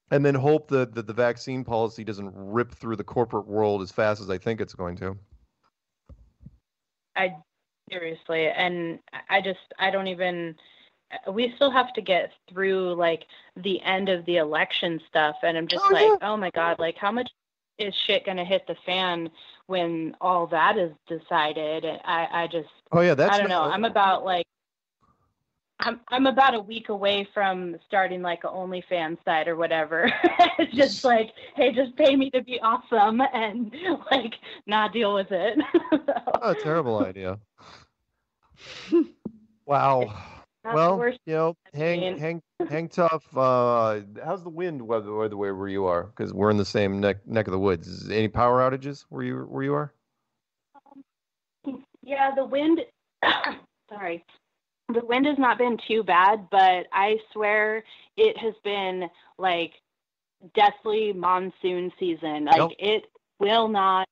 and then hope that the vaccine policy doesn't rip through the corporate world as fast as I think it's going to. Seriously, and I don't even. We still have to get through like the end of the election stuff, and I'm just oh my God, like how much is shit gonna hit the fan when all that is decided? And I just I don't know. I'm about a week away from starting like an OnlyFans site or whatever. It's just like, hey, just pay me to be awesome and like not deal with it. Oh, terrible idea. Wow. Well, hang tough. How's the wind weather the way where you are? Because we're in the same neck of the woods. Is any power outages where you are? Yeah, the wind. Sorry, the wind has not been too bad, but I swear it has been like deathly monsoon season. Like it will not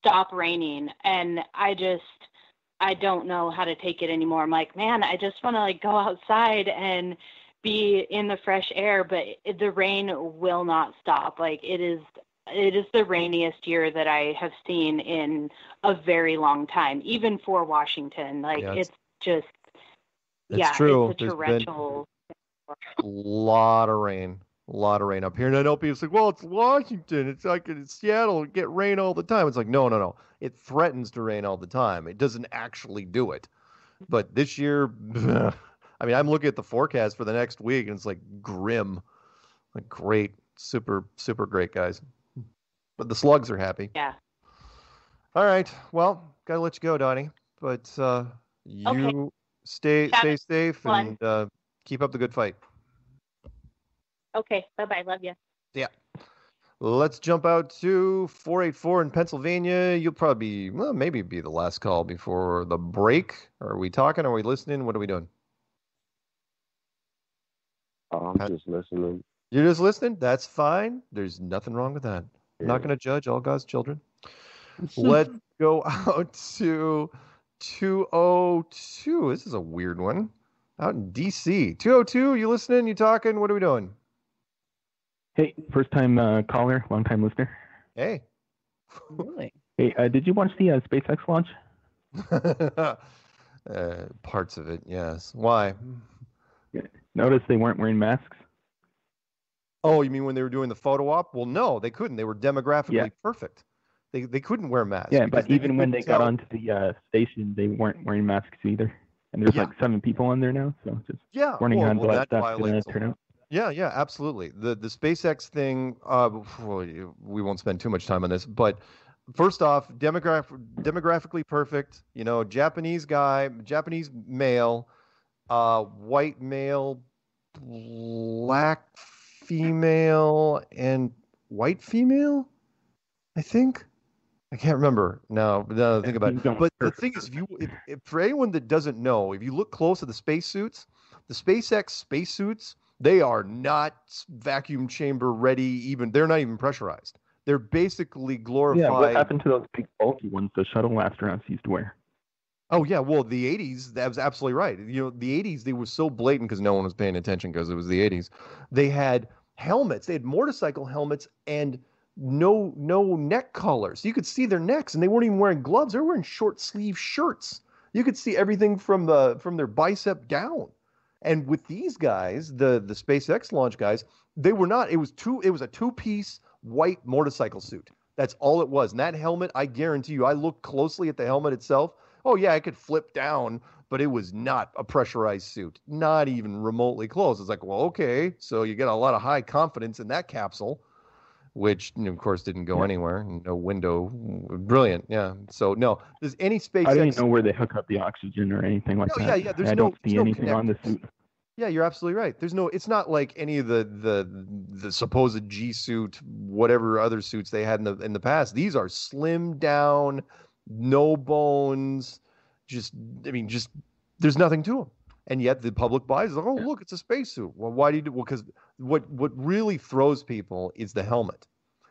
stop raining, and I don't know how to take it anymore. I'm like, man, I just want to like go outside and be in the fresh air, but the rain will not stop. Like it is the rainiest year that I have seen in a very long time, even for Washington. Like it's just, true. It's a torrential. Lot of rain up here. And I know people say, well, it's Washington. It's like in Seattle, it get rain all the time. It's like, no. It threatens to rain all the time. It doesn't actually do it. But this year, I mean, I'm looking at the forecast for the next week, and it's like grim. Like great, super, super great, guys. But the slugs are happy. Yeah. All right. Well, gotta let you go, Donnie. But you stay safe and keep up the good fight. Okay. Bye-bye. Love you. Yeah. Let's jump out to 484 in Pennsylvania. You'll probably maybe be the last call before the break. Are we talking? Are we listening? What are we doing? I'm just listening. You're just listening? That's fine. There's nothing wrong with that. I'm not going to judge all God's children. Let's go out to 202. This is a weird one. Out in D.C. 202, you listening? You talking? What are we doing? Hey, first-time caller, long-time listener. Hey. Really? Hey, did you watch the SpaceX launch? Parts of it, yes. Why? Notice they weren't wearing masks? Oh, you mean when they were doing the photo op? Well, no, they couldn't. They were demographically perfect. They couldn't wear masks. Yeah, but even when they got onto the station, they weren't wearing masks either. And there's like 7 people on there now, so just warning on what that's going to turn out. Yeah, absolutely. The SpaceX thing, we won't spend too much time on this, but first off, demographically perfect. Japanese guy, Japanese male, white male, black female, and white female, I think. I can't remember now that I think about it. But the thing is, if for anyone that doesn't know, if you look close at the spacesuits, the SpaceX spacesuits, they are not vacuum chamber ready. They're not even pressurized. They're basically glorified. Yeah, what happened to those big bulky ones the shuttle astronauts used to wear? Oh yeah, well the 80s, that was absolutely right. The 80s, they were so blatant because no one was paying attention because it was the 80s. They had helmets. They had motorcycle helmets and no neck collars. You could see their necks, and they weren't even wearing gloves. They were wearing short sleeve shirts. You could see everything from their bicep down. And with these guys, the SpaceX launch guys, they were not. It was a 2-piece white motorcycle suit. That's all it was. And that helmet, I guarantee you, I looked closely at the helmet itself. Oh yeah, it could flip down, but it was not a pressurized suit. Not even remotely close. It's like, well, okay, so you get a lot of high confidence in that capsule, which of course didn't go anywhere. No window. Brilliant. Yeah. So no, does any SpaceX? I don't even know where they hook up the oxygen or anything like that. Yeah. I don't see anything on the suit. Yeah, you're absolutely right. It's not like any of the supposed G suit, whatever other suits they had in the past. These are slimmed down, no bones, just there's nothing to them. And yet the public buys it. Oh, look, it's a spacesuit. Well, why do you do? Well, because what really throws people is the helmet.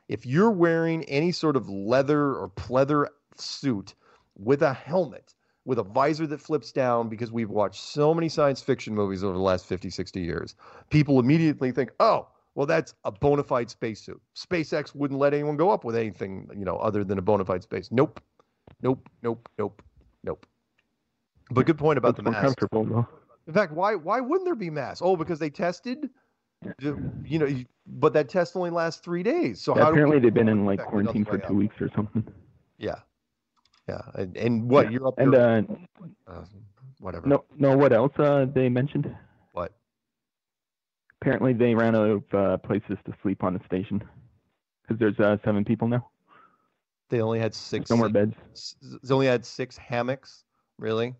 If you're wearing any sort of leather or pleather suit with a helmet, with a visor that flips down, because we've watched so many science fiction movies over the last 50, 60 years, people immediately think, oh, well, that's a bona fide spacesuit. SpaceX wouldn't let anyone go up with anything, other than a bona fide space. Nope. But good point about the mask. Comfortable though. In fact, why wouldn't there be masks? Oh, because they tested. But that test only lasts 3 days. So apparently they've been in quarantine for 2 weeks or something. Yeah. And what you're up and there? Whatever. No. What else they mentioned? What? Apparently they ran out of places to sleep on the station because there's 7 people now. They only had 6. No more beds. They only had 6 hammocks. Really?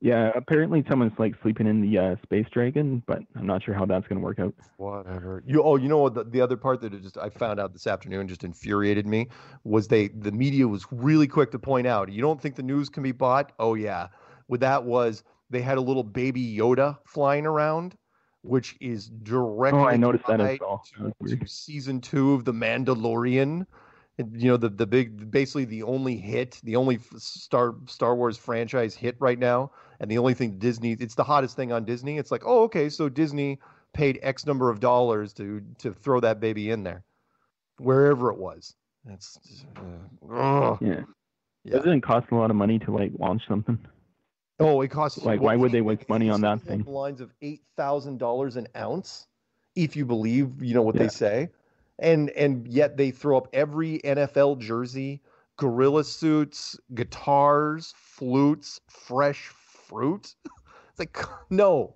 Yeah, apparently someone's sleeping in the Space Dragon, but I'm not sure how that's going to work out. Whatever. You know what? The other part that I found out this afternoon just infuriated me was the media was really quick to point out. You don't think the news can be bought? Oh yeah. What that was, they had a little baby Yoda flying around, which is directly. Oh, I noticed that as well. To season 2 of The Mandalorian. The big, basically the only hit, the only Star Wars franchise hit right now, and the only thing Disney, it's the hottest thing on Disney. It's like, oh, okay, so Disney paid X number of dollars to throw that baby in there, wherever it was. That's yeah. Doesn't it cost a lot of money to launch something? Oh, it costs why would they waste money on that thing? Lines of $8,000 an ounce, if you believe what they say. And yet they throw up every NFL jersey, gorilla suits, guitars, flutes, fresh fruit. It's like no.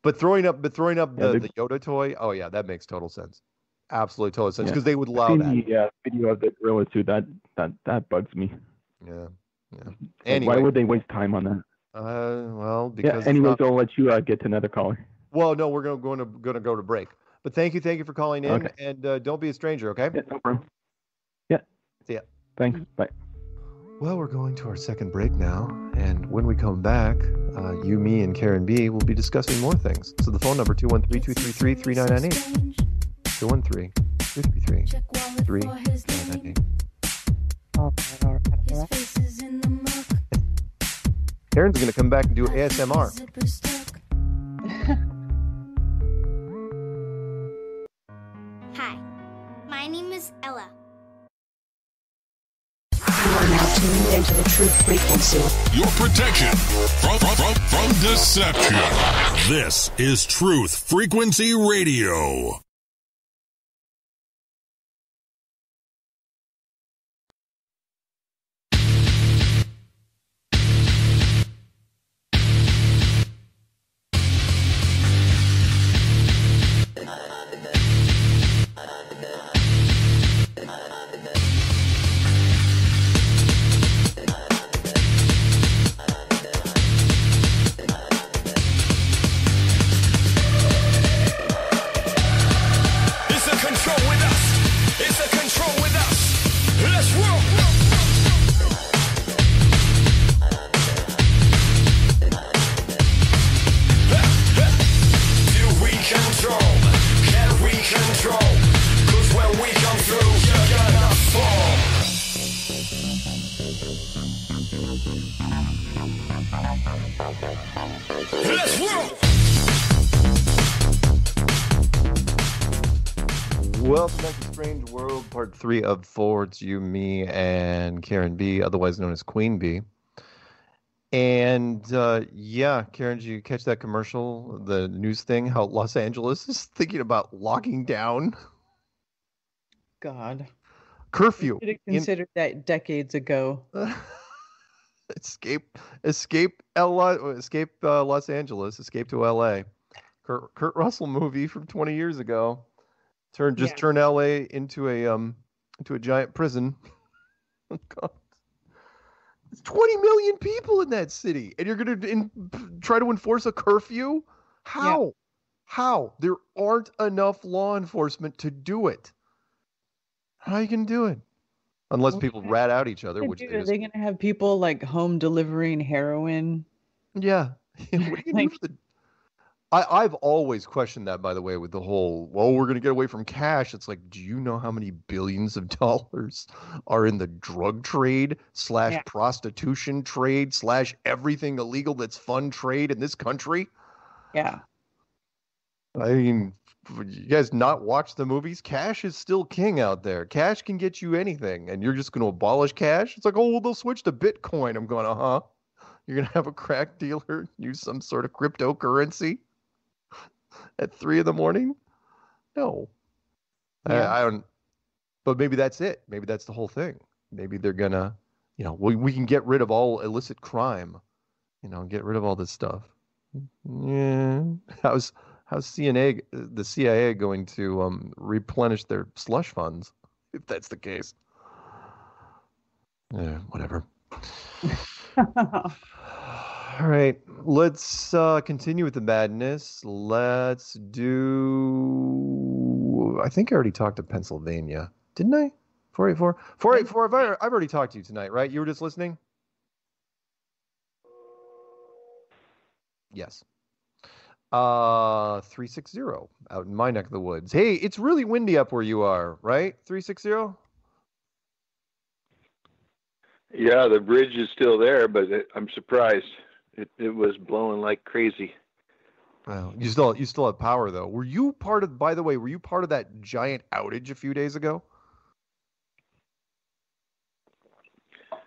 But throwing up the Yoda toy, oh yeah, that makes total sense. Absolutely total sense because they would allow that. The video of the gorilla suit that bugs me. Yeah. Anyway, why would they waste time on that? Well, because anyways, I'll let you get to another caller. Well, no, we're going to go to break. But thank you for calling in, and don't be a stranger, okay? Yeah, no problem. Yeah. See ya. Thanks. Bye. Well, we're going to our second break now, and when we come back, you, me, and Karen B will be discussing more things. So the phone number 213-233-3998. 213-233-3998. Karen's going to come back and do ASMR. Hi, my name is Ella. You are now tuned into the truth frequency. Your protection from deception. This is Truth Frequency Radio. Strange World, Part 3 of 4. It's you, me, and Karen B, otherwise known as Queen B. And yeah, Karen, did you catch that commercial, the news thing, how Los Angeles is thinking about locking down? God. Curfew. We should have considered that decades ago. Escape Los Angeles, escape to LA. Kurt Russell movie from 20 years ago. Turn LA into a giant prison. Oh, God. There's 20 million people in that city, and you're going to try to enforce a curfew? How? Yeah. How? There aren't enough law enforcement to do it. How are you going to do it? Unless people rat out each other. Which are they going to have people like home delivering heroin? Yeah. What are you going to do for the... I've always questioned that, by the way, with the whole, well, we're going to get away from cash. It's like, do you know how many billions of dollars are in the drug trade / prostitution trade / everything illegal that's fun trade in this country? Yeah. I mean, you guys not watch the movies? Cash is still king out there. Cash can get you anything, and you're just going to abolish cash? It's like, oh, well, they'll switch to Bitcoin. I'm going, uh-huh. You're going to have a crack dealer use some sort of cryptocurrency at 3 a.m? No. Yeah. I don't, but maybe that's it. Maybe that's the whole thing. Maybe they're going to, we can get rid of all illicit crime, get rid of all this stuff. Yeah. How's the CIA going to replenish their slush funds, if that's the case? Yeah, whatever. All right, let's continue with the madness. Let's do... I think I already talked to Pennsylvania. Didn't I? 484? 484, I've already talked to you tonight, right? You were just listening? Yes. 360, out in my neck of the woods. Hey, it's really windy up where you are, right? 360? Yeah, the bridge is still there, but I'm surprised. It was blowing like crazy. Well, you still have power though. Were you part of that giant outage a few days ago?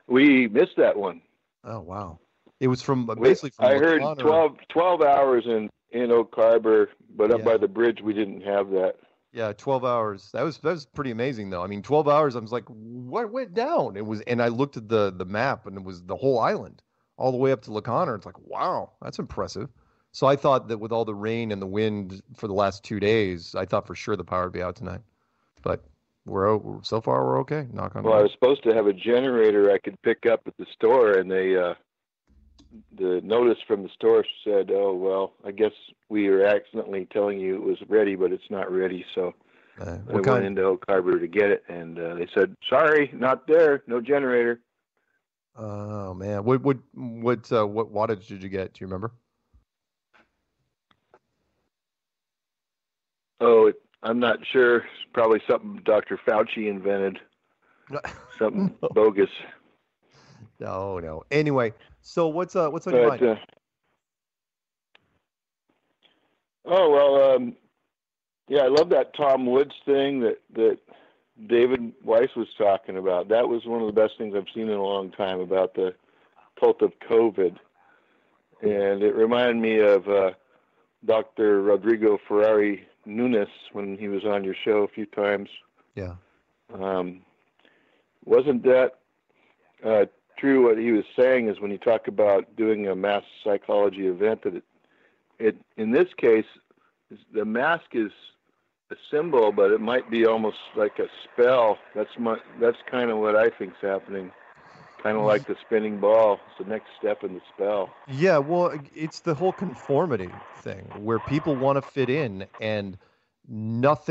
We missed that one. Oh wow. It was basically from I heard 12 hours in Oak Harbor, but up by the bridge we didn't have that. Yeah, 12 hours. That was pretty amazing though. I mean, 12 hours I was like, what went down? And I looked at the map and it was the whole island, all the way up to LaConner. It's like, wow, that's impressive. So I thought that with all the rain and the wind for the last 2 days, I thought for sure the power would be out tonight. But so far we're okay. Knock on wood. Well, I was supposed to have a generator I could pick up at the store, and the notice from the store said, "Oh well, I guess we are accidentally telling you it was ready, but it's not ready." So I went into Oak Harbor to get it, and they said, "Sorry, not there. No generator." Oh man, what wattage did you get? Do you remember? Oh, I'm not sure. It's probably something Dr. Fauci invented. Something bogus. No. Anyway, so what's on your mind? I love that Tom Woods thing that David Weiss was talking about. That was one of the best things I've seen in a long time about the cult of COVID. And it reminded me of Dr. Rodrigo Ferrari Nunes when he was on your show a few times. Yeah. Wasn't that true? What he was saying is when you talk about doing a mass psychology event, that it in this case, the mask is a symbol, but it might be almost like a spell. That's kind of what I think's happening. Kind of like the spinning ball. It's the next step in the spell. Yeah, well, it's the whole conformity thing where people want to fit in, and I've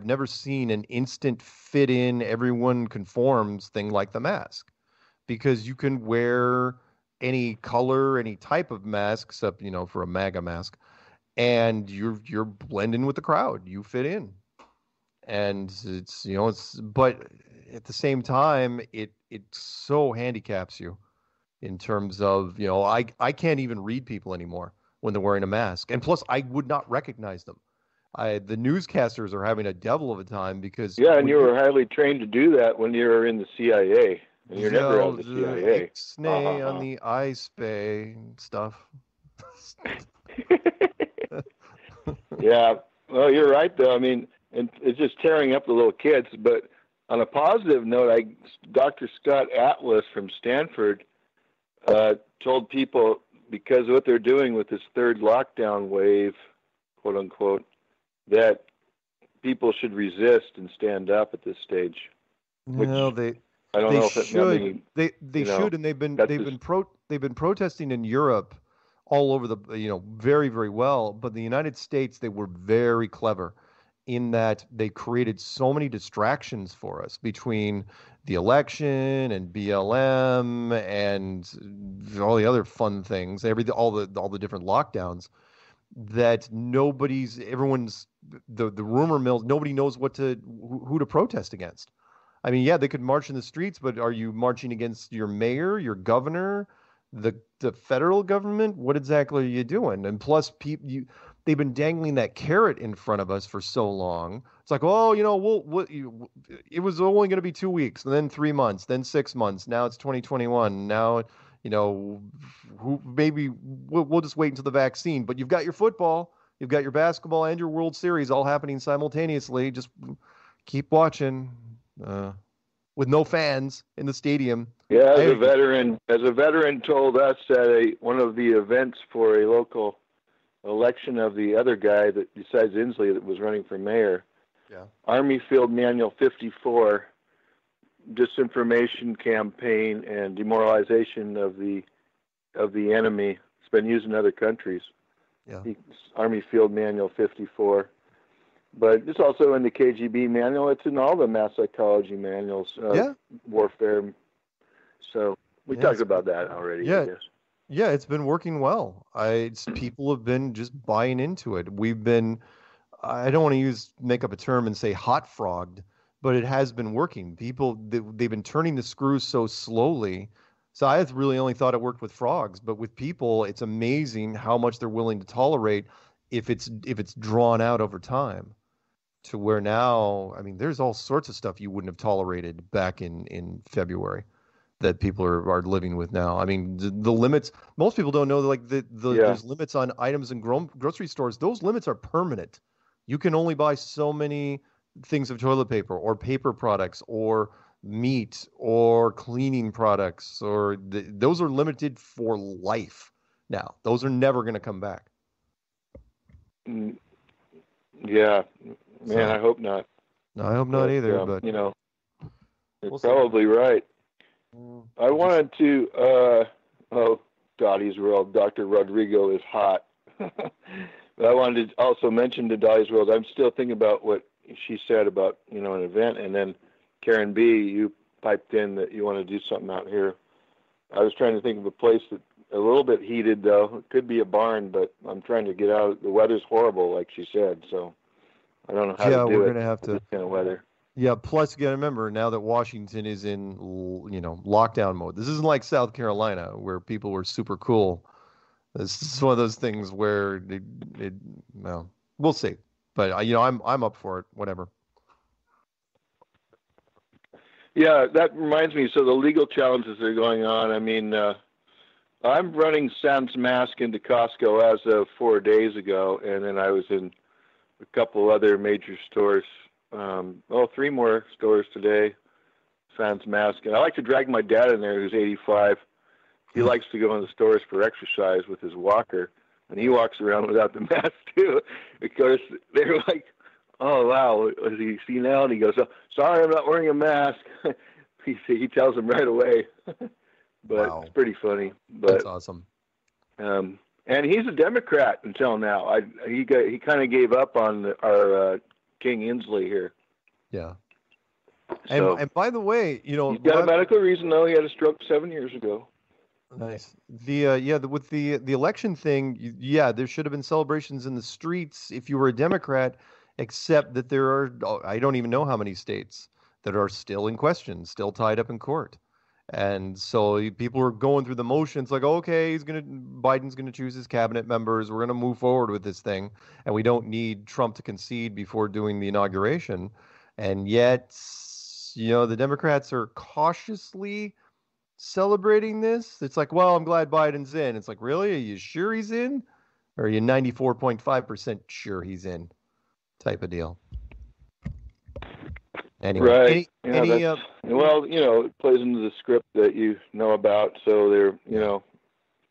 never seen an instant fit in, everyone conforms thing like the mask, because you can wear any color, any type of mask, except, for a MAGA mask, and you're blending with the crowd, you fit in. And but at the same time, it so handicaps you in terms of, I can't even read people anymore when they're wearing a mask. And plus, I would not recognize them. The newscasters are having a devil of a time because and you were highly trained to do that when you were in the CIA, and you're never out of the CIA. Ixnay on the iSpay stuff. Yeah, well, you're right though. I mean, and it's just tearing up the little kids. But on a positive note, Dr. Scott Atlas from Stanford told people, because of what they're doing with this third lockdown wave, quote unquote, that people should resist and stand up at this stage. Well, they I don't they know if it should. They should, and they've been protesting in Europe all over the very, very well. But the United States, they were very clever in that they created so many distractions for us between the election and BLM and all the other fun things, all the different lockdowns, that everyone's the rumor mills, nobody knows who to protest against. I mean, yeah, they could march in the streets, but are you marching against your mayor, your governor, the federal government? What exactly are you doing? And plus, they've been dangling that carrot in front of us for so long. It's like, oh, it was only going to be 2 weeks, and then 3 months, then 6 months. Now it's 2021. Now, maybe we'll just wait until the vaccine. But you've got your football, you've got your basketball, and your World Series all happening simultaneously. Just keep watching. With no fans in the stadium. Yeah, as a veteran told us at one of the events for a local election of the other guy that besides Inslee that was running for mayor. Yeah. Army Field Manual 54, disinformation campaign and demoralization of the enemy. It's been used in other countries. Yeah. Army Field Manual 54. But it's also in the KGB manual. It's in all the mass psychology manuals. Warfare. So we talked about that already. Yeah. I guess. Yeah, it's been working well. People have been just buying into it. We've been, I don't want to make up a term and say hot frogged, but it has been working. People, they've been turning the screws so slowly. So I really only thought it worked with frogs, but with people, it's amazing how much they're willing to tolerate if it's drawn out over time. To where now, I mean, there's all sorts of stuff you wouldn't have tolerated back in February that people are living with now. I mean, the limits, most people don't know, like there's limits on items in grocery stores. Those limits are permanent. You can only buy so many things of toilet paper or paper products or meat or cleaning products, or those are limited for life now. Those are never going to come back. Yeah. Man, I hope not. No, I hope not either. But you're probably right. I wanted to. Dottie's World. Dr. Rodrigo is hot. But I wanted to also mention to Dottie's World. I'm still thinking about what she said about an event, and then Karen B, you piped in that you want to do something out here. I was trying to think of a place that a little bit heated though. It could be a barn, but I'm trying to get out. The weather's horrible, like she said. So. I don't know how to do it. Yeah, we're gonna have to. This kind of weather. Yeah. Plus, you got to remember now that Washington is in, lockdown mode. This isn't like South Carolina where people were super cool. This is one of those things where we'll see. But I'm up for it. Whatever. Yeah, that reminds me. So the legal challenges that are going on. I mean, I'm running sans mask into Costco as of 4 days ago, and then I was in a couple other major stores. 3 more stores today. Sans mask. And I like to drag my dad in there, who's 85. He likes to go in the stores for exercise with his walker, and he walks around without the mask too. Because they're like, "Oh wow, is he senile?" And he goes, "Sorry, I'm not wearing a mask." he tells them right away. But It's pretty funny. But, that's awesome. And he's a Democrat until now. He kind of gave up on our King Inslee here. Yeah. So, and by the way, he's got a medical reason though. He had a stroke 7 years ago. Nice. With the election thing, there should have been celebrations in the streets if you were a Democrat, except that there are, I don't even know how many states that are still in question, still tied up in court. And so people were going through the motions like, okay, Biden's going to choose his cabinet members. We're going to move forward with this thing. And we don't need Trump to concede before doing the inauguration. And yet, the Democrats are cautiously celebrating this. It's like, well, I'm glad Biden's in. It's like, really? Are you sure he's in? Or are you 94.5% sure he's in? Type of deal. Anyway, right. Well, it plays into the script that you know about, so they're,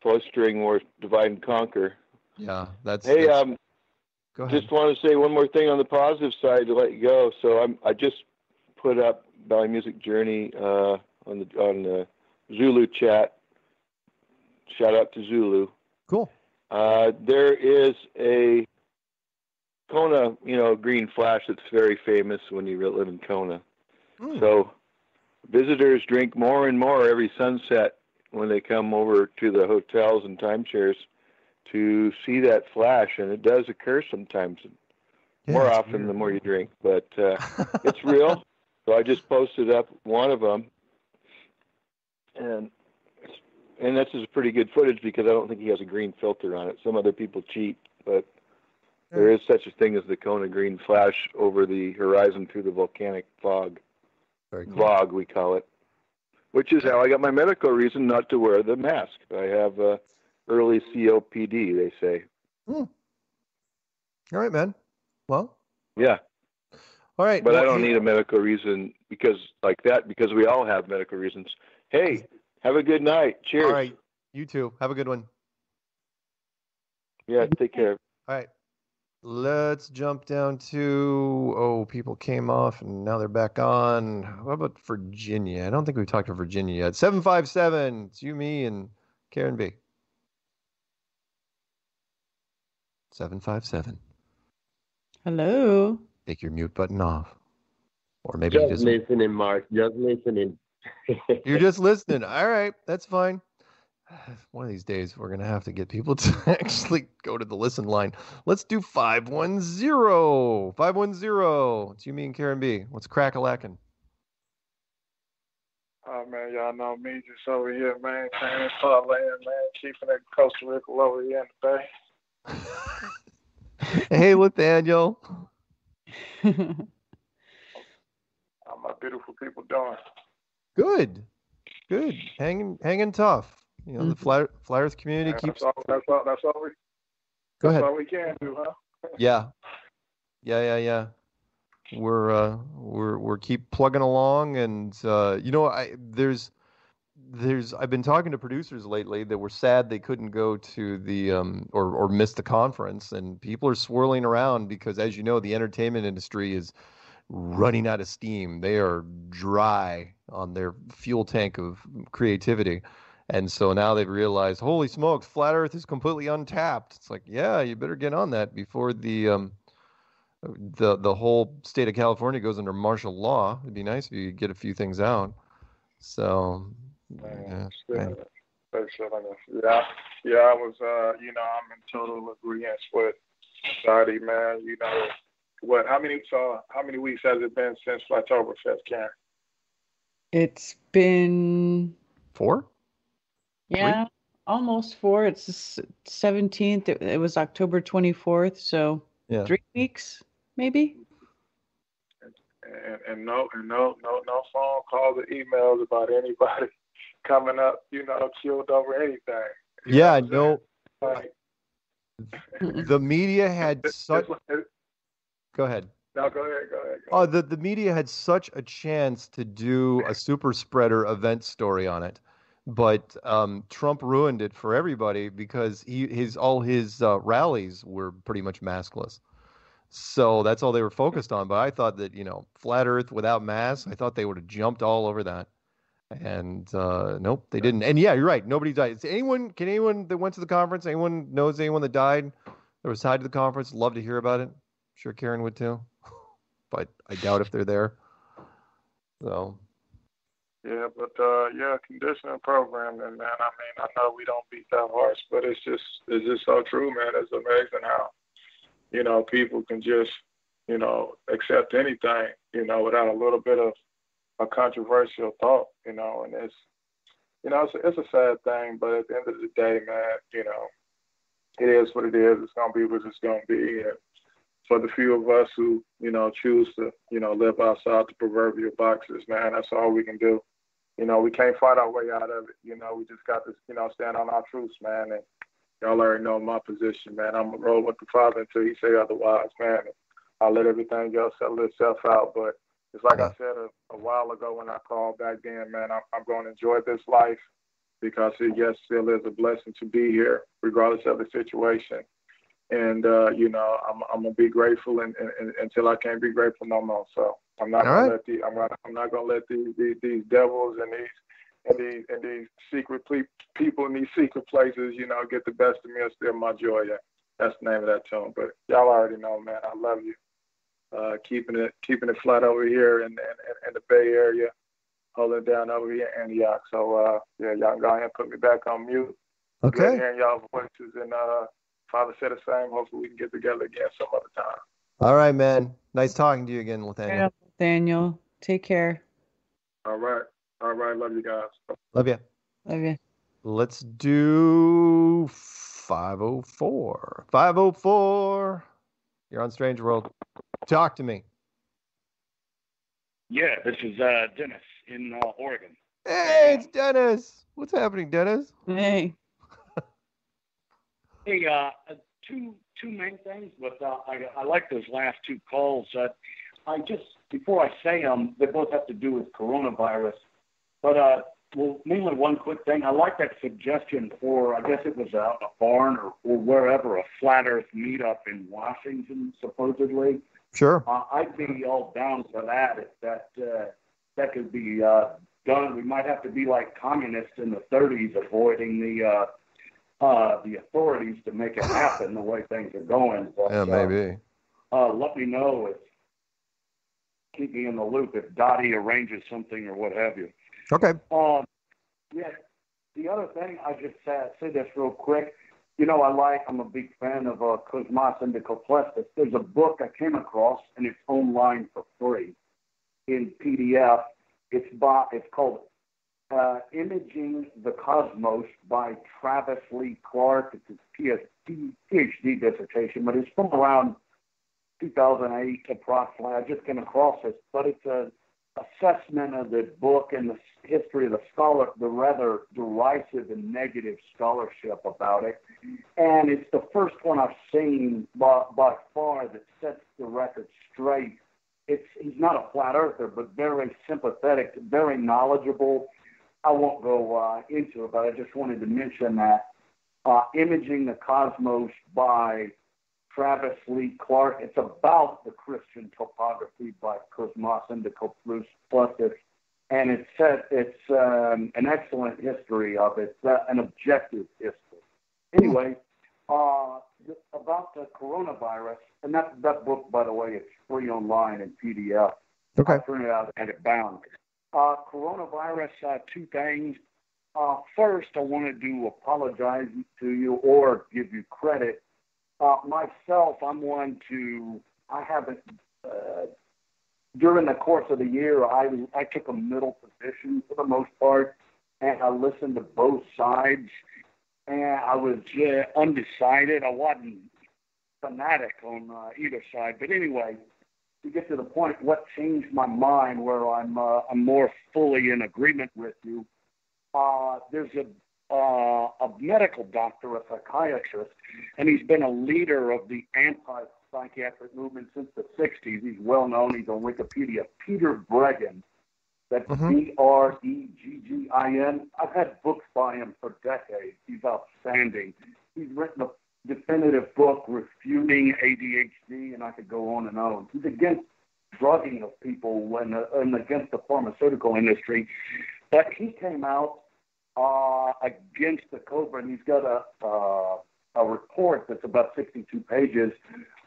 fostering more divide and conquer. Yeah, Hey, go ahead. Just want to say one more thing on the positive side to let you go. So I just put up Valley Music Journey on the Zulu chat. Shout out to Zulu. Cool. There is a Kona, green flash that's very famous when you live in Kona. So visitors drink more and more every sunset when they come over to the hotels and timeshares to see that flash, and it does occur sometimes. More often the more you drink, but it's real. So I just posted up one of them, and this is pretty good footage because I don't think he has a green filter on it. Some other people cheat, but there is such a thing as the Kona green flash over the horizon through the volcanic fog. Very cool. Vog, we call it, which is how I got my medical reason not to wear the mask. I have early COPD, they say. All right, man. Well. Yeah. All right. But I don't need a medical reason because we all have medical reasons. Hey, have a good night. Cheers. All right. You too. Have a good one. Yeah, take care. All right. Let's jump down to, people came off and now they're back on. How about Virginia? I don't think we've talked to Virginia yet. 757. It's you, me, and Karen B. 757. Hello. Take your mute button off. Or maybe just listening, Mark. Just listening. You're just listening. All right. That's fine. One of these days, we're going to have to get people to actually go to the listen line. Let's do 510. 510. It's you, me, and Karen B. What's crack-a-lacking? Oh, man, y'all know me just over here, man, playing parlaying, man, keeping it Costa Rica over here in the Bay. Hey, Nathaniel. How my beautiful people doing? Good. Hanging tough. The Flat Earth community keeps. That's all we. Go ahead. That's all we can do, huh? Yeah. We're keep plugging along, and I've been talking to producers lately that were sad they couldn't go to the or miss the conference, and people are swirling around because, as you know, the entertainment industry is running out of steam. They are dry on their fuel tank of creativity. And so now they've realized, holy smokes, Flat Earth is completely untapped. It's like, yeah, you better get on that before the whole state of California goes under martial law. It'd be nice if you could get a few things out. So, I was, I'm in total agreement with society, man. How many weeks has it been since Oktoberfest, Karen? It's been 4? Yeah, 3? Almost 4. It's the 17th. It was October 24th, so 3 weeks maybe. And no phone calls or emails about anybody coming up, killed over anything. Yeah, no. The media had such. Go ahead. No, go ahead. The media had such a chance to do a super spreader event story on it, but Trump ruined it for everybody because all his rallies were pretty much maskless. So that's all they were focused on. But I thought that, Flat Earth without masks, I thought they would have jumped all over that. And nope, they didn't. And yeah, you're right. Nobody died. Can anyone that went to the conference, anyone knows anyone that died that was tied to the conference? Love to hear about it. Sure Karen would too. But I doubt if they're there. So. Yeah, but conditioning programming, man. I mean, I know we don't beat that horse, but it's just so true, man. It's amazing how, people can just, accept anything, without a little bit of a controversial thought, and you know, it's a sad thing, but at the end of the day, man, you know, it is what it is. It's going to be what it's going to be. And for the few of us who, you know, choose to, you know, live outside the proverbial boxes, man, that's all we can do. You know, we can't fight our way out of it. You know, we just got to, you know, stand on our truths, man. And y'all already know my position, man. I'm going to roll with the Father until he say otherwise, man. And I'll let everything else settle itself out. But it's like I said a while ago when I called back then, man, I'm going to enjoy this life because it, yes, still is a blessing to be here, regardless of the situation. And, you know, I'm going to be grateful and until I can't be grateful no more. So I'm not going to let these devils and these secret people in these secret places, you know, get the best of me and steal my joy. Yeah, that's the name of that tune. But y'all already know, man, I love you. Keeping it flat over here in the Bay Area, holding it down over here in Antioch. So yeah, y'all go ahead and put me back on mute. Okay. Good hearing y'all voices, and Father said the same. Hopefully we can get together again some other time. All right, man. Nice talking to you again, Nathaniel. Nathaniel, take care. All right. Love you guys. Love you. Love you. Let's do 504. 504. You're on Strange World. Talk to me. Yeah, this is Dennis in Oregon. Hey, it's Dennis. What's happening, Dennis? Hey. Hey, two main things, but I like those last two calls. I just, before I say them, they both have to do with coronavirus. But, well, mainly one quick thing. I like that suggestion for, I guess it was a barn or wherever, a flat earth meetup in Washington, supposedly. Sure. I'd be all down for that if that could be done. We might have to be like communists in the 30s, avoiding the authorities to make it happen the way things are going. But, yeah, maybe. Let me know keep me in the loop if Dottie arranges something or what have you. Okay. Yeah. The other thing, I just say this real quick. You know, I'm a big fan of Cosmas Indicopleustis. There's a book I came across, and it's online for free in PDF. It's called Imaging the Cosmos by Travis Lee Clark. It's his PhD dissertation, but it's from around 2008 approximately. I just came across this, but it's an assessment of the book and the history of the rather derisive and negative scholarship about it. And it's the first one I've seen by far that sets the record straight. He's not a flat earther, but very sympathetic, very knowledgeable. I won't go into it, but I just wanted to mention that Imaging the Cosmos by Travis Lee Clark. It's about the Christian topography by Cosmas Indicopleustis, and it's an excellent history of it, an objective history. Anyway, about the coronavirus, and that book, by the way, it's free online in PDF. Okay. I printed out and had it bound. Coronavirus, two things. First, I wanted to apologize to you or give you credit. Myself, I haven't, during the course of the year, I took a middle position for the most part, and I listened to both sides, and I was undecided. I wasn't fanatic on either side, but anyway, to get to the point, what changed my mind where I'm more fully in agreement with you, there's a medical doctor, a psychiatrist, and he's been a leader of the anti-psychiatric movement since the 60s. He's well known. He's on Wikipedia. Peter Breggin. That's Breggin. I've had books by him for decades. He's outstanding. He's written a definitive book refuting ADHD, and I could go on and on. He's against drugging of people and against the pharmaceutical industry. But he came out against the COVID, and he's got a report that's about 62 pages.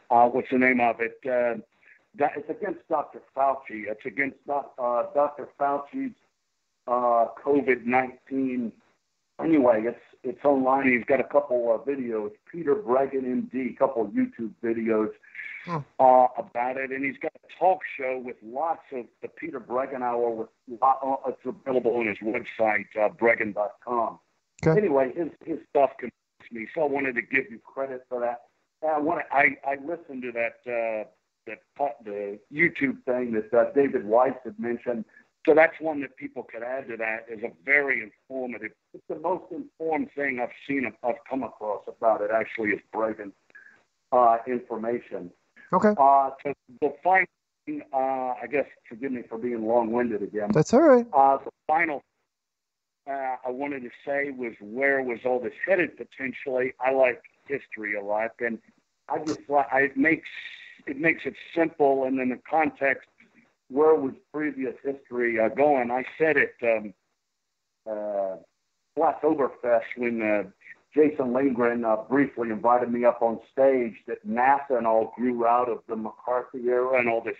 What's the name of it? It's against Dr. Fauci. It's against Dr. Fauci's COVID-19 anyway, it's online. He's got a couple of videos. Peter Bregan, MD, a couple of YouTube videos about it, and he's got a talk show with lots of the Peter Bregan Hour. It's available on his website, bregan.com. Okay. Anyway, his stuff convinced me, so I wanted to give you credit for that. And I listened to the YouTube thing that David Weiss had mentioned. So that's one that people could add to that as a very informative. It's the most informed thing I've come across about it. Actually, is Bregan information. Okay. So the final thing, I guess, forgive me for being long-winded again. That's all right. The final I wanted to say was, where was all this headed potentially? I like history a lot, and I just it makes it simple, and in the context, where was previous history going? I said it Blacktoberfest when Jason Lindgren briefly invited me up on stage, that NASA and all grew out of the McCarthy era and all this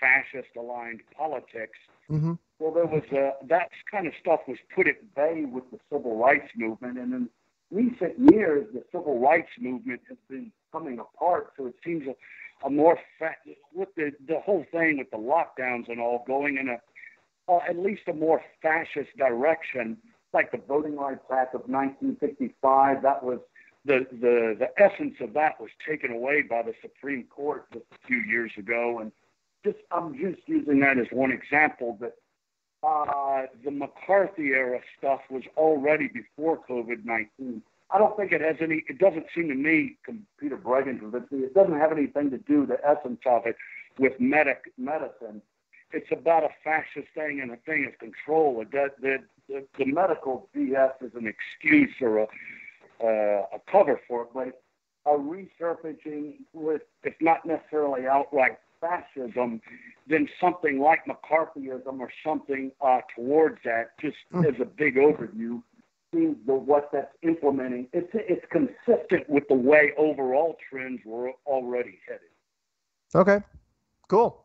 fascist-aligned politics. Mm-hmm. Well, there was that kind of stuff was put at bay with the civil rights movement, and in recent years, the civil rights movement has been coming apart. So it seems a more with the whole thing with the lockdowns and all going in at least a more fascist direction, like the Voting Rights Act of 1965. That was the essence of that was taken away by the Supreme Court just a few years ago, and I'm just using that as one example. That the McCarthy era stuff was already before COVID-19. I don't think it has any. It doesn't seem to me, Peter Bregan convinced me, it doesn't have anything to do, the essence of it, with medicine. It's about a fascist thing and a thing of control. The medical BS is an excuse or a cover for it, but a resurfacing with, if not necessarily outright fascism, then something like McCarthyism or something towards that, just as a big overview, seems what that's implementing. It's consistent with the way overall trends were already headed. Okay, cool.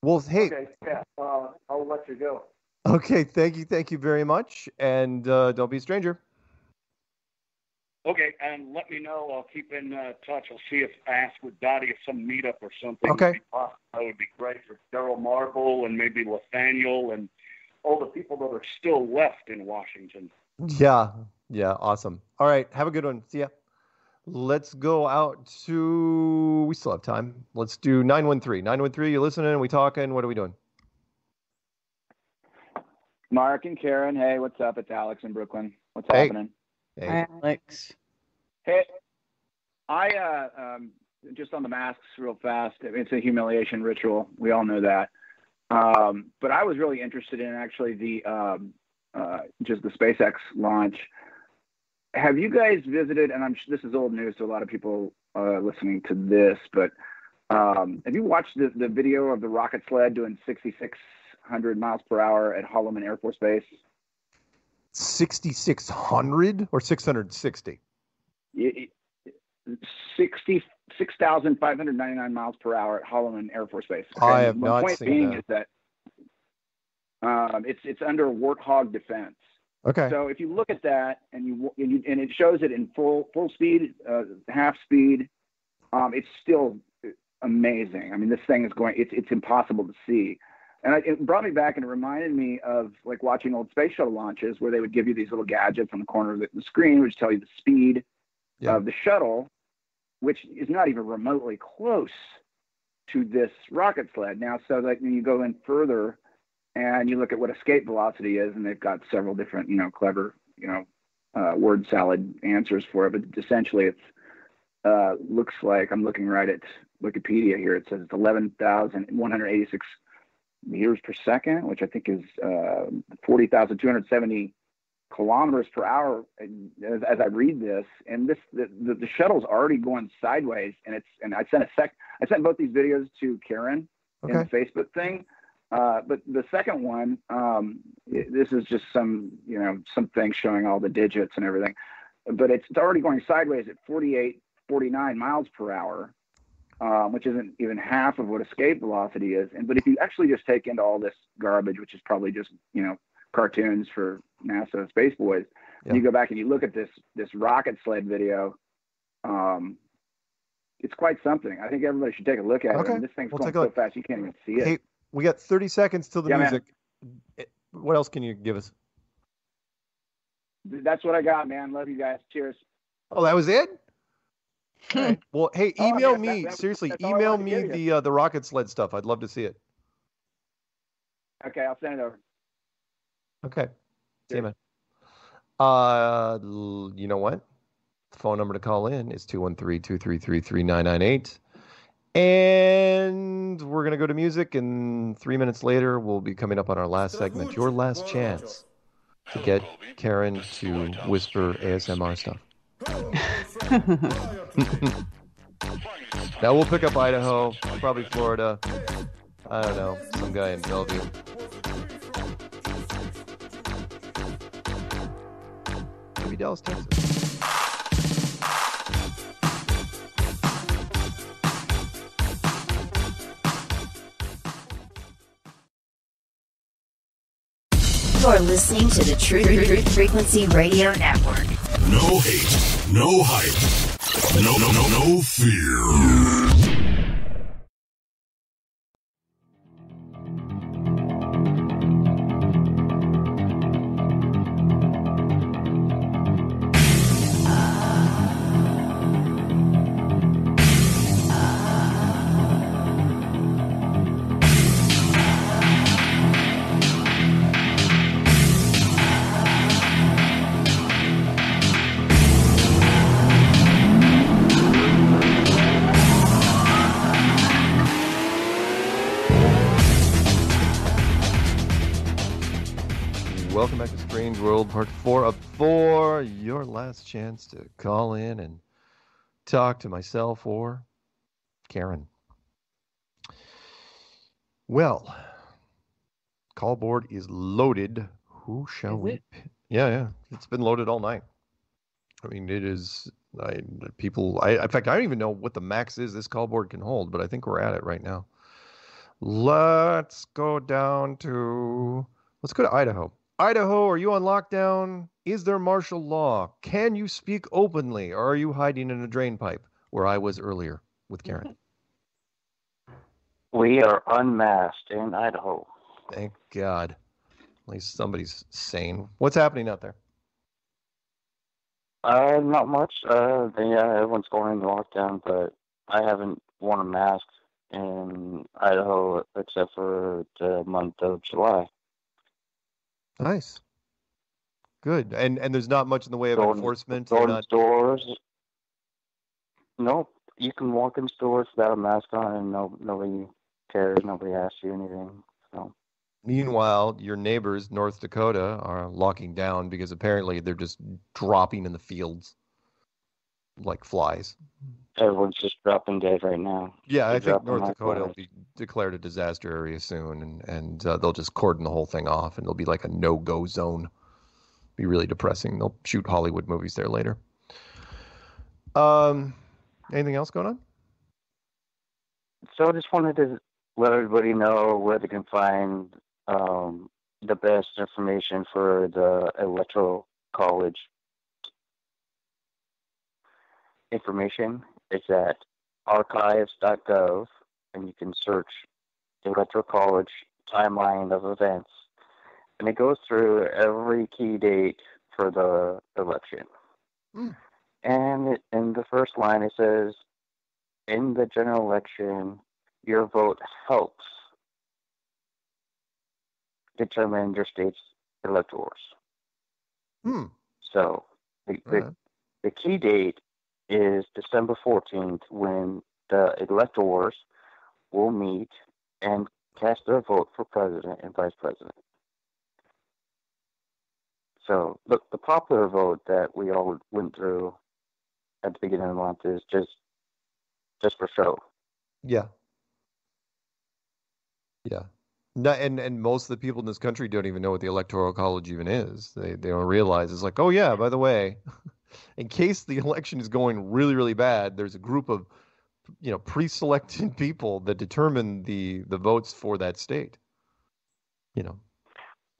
Well, hey. Okay, yeah, I'll let you go. Okay, thank you very much, and don't be a stranger. Okay, and let me know. I'll keep in touch. I'll see if ask with Dottie if some meetup or something. Okay. That would be great for Daryl Marble and maybe Nathaniel and all the people that are still left in Washington. Yeah, awesome. All right, have a good one. See ya. Let's go out to. We still have time. Let's do 913. 913, you listening? We talking? What are we doing? Mark and Karen, hey, what's up? It's Alex in Brooklyn. What's happening? Hey. Hi, Alex. Hey, I just on the masks real fast. It's a humiliation ritual. We all know that. But I was really interested in actually the just the SpaceX launch. Have you guys visited? And this is old news to a lot of people listening to this, but have you watched the video of the rocket sled doing 6,600 miles per hour at Holloman Air Force Base? 6,600 or 660? 6,599 miles per hour at Holloman Air Force Base. Okay? I have not seen that. The point being is that it's under Warthog defense. Okay. So if you look at that and it shows it in full speed, half speed, it's still amazing. I mean, this thing is going. It's impossible to see. And it brought me back, and it reminded me of like watching old space shuttle launches where they would give you these little gadgets on the corner of the screen, which tell you the speed of the shuttle, which is not even remotely close to this rocket sled. Now, so like when you go in further and you look at what escape velocity is, and they've got several different, clever, word salad answers for it, but essentially it's looks like, I'm looking right at Wikipedia here, it says it's 11,186 meters per second, which I think is 40,270 kilometers per hour. As I read this, and the shuttle's already going sideways, and I sent both these videos to Karen in the Facebook thing. But the second one, this is just something showing all the digits and everything, but it's already going sideways at 49 miles per hour. Which isn't even half of what escape velocity is. But if you actually just take into all this garbage, which is probably just, cartoons for, NASA Space Boys. Yeah. You go back and you look at this rocket sled video. It's quite something. I think everybody should take a look at it. I mean, this thing's going so fast you can't even see it. Hey, we got 30 seconds till the music. Man. What else can you give us? That's what I got, man. Love you guys. Cheers. Oh, that was it? All right. Well, hey, email me. Seriously, email me the rocket sled stuff. I'd love to see it. Okay, I'll send it over. Okay. See you, man. You know what? The phone number to call in is 213-233-3998. And we're going to go to music, and 3 minutes later, we'll be coming up on our last segment, your last chance to get Karen to whisper ASMR stuff. Now we'll pick up Idaho, probably Florida. I don't know, some guy in Bellevue. Maybe Dallas, Texas. You're listening to the Truth Frequency Radio Network. No hate, no hype, no fear. Welcome back to Strange World, part 4 of 4. Your last chance to call in and talk to myself or Karen. Well, call board is loaded. Who shall we? Yeah. It's been loaded all night. I mean, it is. In fact, I don't even know what the max is this call board can hold, but I think we're at it right now. Let's go to Idaho. Idaho, are you on lockdown? Is there martial law? Can you speak openly, or are you hiding in a drain pipe, where I was earlier with Karen? We are unmasked in Idaho. Thank God. At least somebody's sane. What's happening out there? Not much. Everyone's going into lockdown, but I haven't worn a mask in Idaho except for the month of July. Nice. Good. And there's not much in the way of enforcement? Stores. Nope. You can walk in stores without a mask on and nobody cares. Nobody asks you anything. So. Meanwhile, your neighbors, North Dakota, are locking down because apparently they're just dropping in the fields like flies. Everyone's just dropping dead right now. Yeah, I think North Dakota will be declared a disaster area soon, and they'll just cordon the whole thing off, and it'll be like a no-go zone. Be really depressing. They'll shoot Hollywood movies there later. Anything else going on? So I just wanted to let everybody know where they can find the best information for the Electoral College information. It's at archives.gov, and you can search the Electoral College timeline of events, and it goes through every key date for the election. And in the first line, it says, in the general election, your vote helps determine your state's electors. So the key date is December 14th, when the electors will meet and cast their vote for president and vice president. So the popular vote that we all went through at the beginning of the month is just for show. Yeah. And most of the people in this country don't even know what the Electoral College even is. They don't realize it's like, oh yeah, by the way, in case the election is going really, really bad, there's a group of, pre-selected people that determine the votes for that state.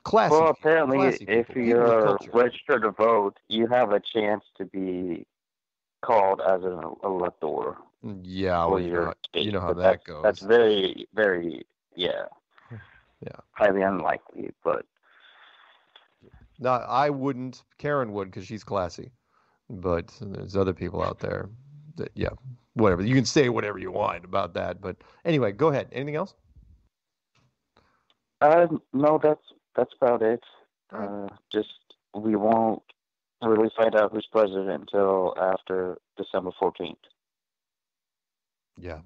Classy. Well, apparently, classy if people with you're culture. registered to vote, you have a chance to be called as an elector. Yeah, well, you know how But that goes. That's very, very, yeah, highly unlikely. But no, I wouldn't. Karen would because she's classy. But there's other people out there that, whatever. You can say whatever you want about that. But anyway, go ahead. Anything else? no, that's about it. Just we won't really find out who's president until after December 14th. Yeah,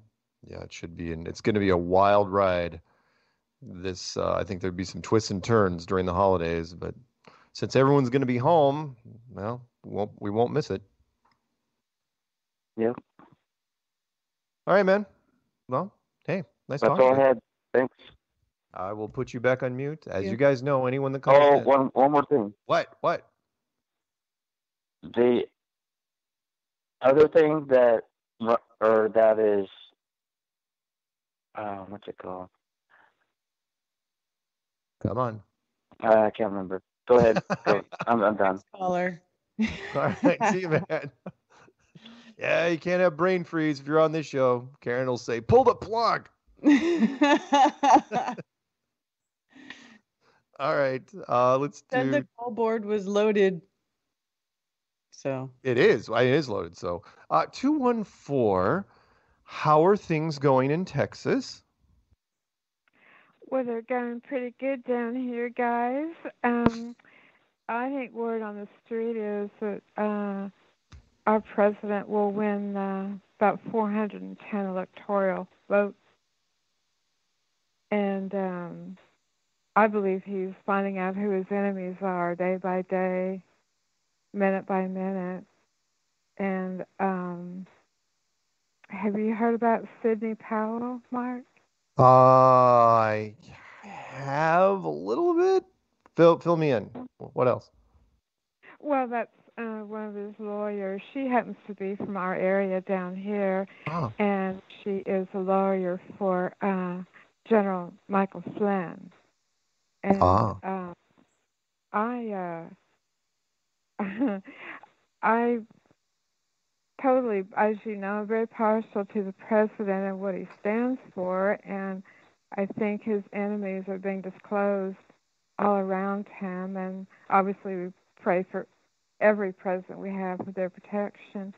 it should be, and it's going to be a wild ride. This, I think there'd be some twists and turns during the holidays, but since everyone's going to be home, well, we won't miss it. Yep. All right, man. Well, hey, nice That's talking all to you. I had. Thanks. I will put you back on mute. As you guys know, anyone that calls in. One more thing. What? The other thing that is, what's it called? Come on. I can't remember. Go ahead. Go. I'm done. Caller. All right, see you, man. Yeah, you can't have brain freeze if you're on this show. Karen will say, pull the plug. All right, let's do. The call board was loaded. So it is loaded. So 214, how are things going in Texas? Well, they're going pretty good down here, guys. I think word on the street is that our president will win about 410 electoral votes. And I believe he's finding out who his enemies are day by day, minute by minute. And have you heard about Sidney Powell, Mark? I have a little bit. Fill me in. What else? Well, that's one of his lawyers. She happens to be from our area down here, and she is a lawyer for General Michael Flynn. And I totally, as you know, I'm very partial to the president and what he stands for, and I think his enemies are being disclosed all around him, and obviously we pray for every president we have for their protection.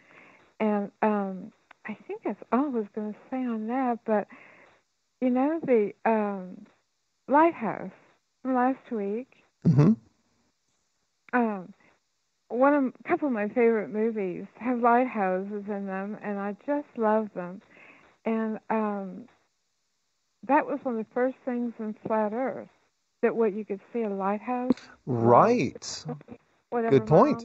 And I think that's all I was going to say on that, but you know, the Lighthouse from last week, a couple of my favorite movies have lighthouses in them, and I just love them. And that was one of the first things in Flat Earth, that what you could see a lighthouse. Right. Good point.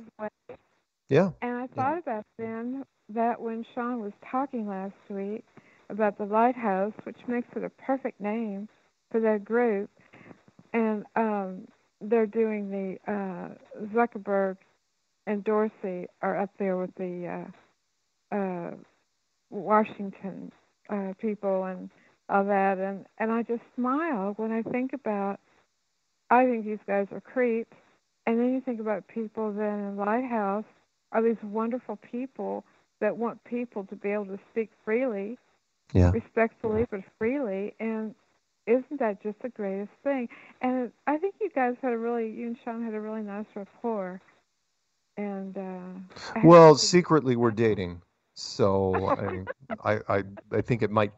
Yeah. And I thought about then that when Sean was talking last week about the lighthouse, which makes it a perfect name for their group, and they're doing the Zuckerberg and Dorsey are up there with the Washington people and all that, and I just smile when I think about, I think these guys are creeps, and then you think about people then in Lighthouse are these wonderful people that want people to be able to speak freely, respectfully but freely, and isn't that just the greatest thing? And I think you guys had you and Sean had a really nice rapport. And well, secretly we're dating, so I think it might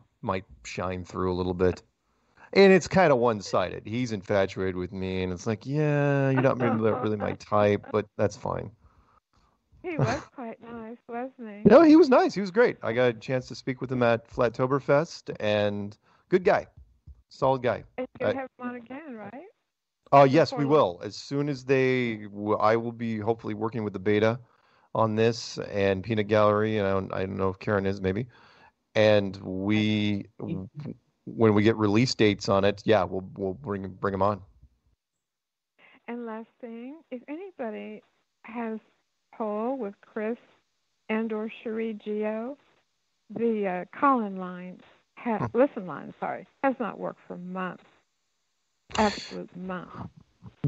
shine through a little bit, and it's kind of one-sided. He's infatuated with me, and it's like, yeah, you're not really my type, but that's fine. He was quite nice, wasn't he? No, he was nice. He was great. I got a chance to speak with him at Flattoberfest, and good guy, solid guy. And you'll have him on again, right? Oh, yes, we will. As soon as I will be hopefully working with the beta on this and Peanut Gallery, and I don't know if Karen is, maybe. And when we get release dates on it, we'll bring them on. And last thing, if anybody has poll with Chris and/or Cherie Geo, the call-in line, listen line, has not worked for months. Absolute month.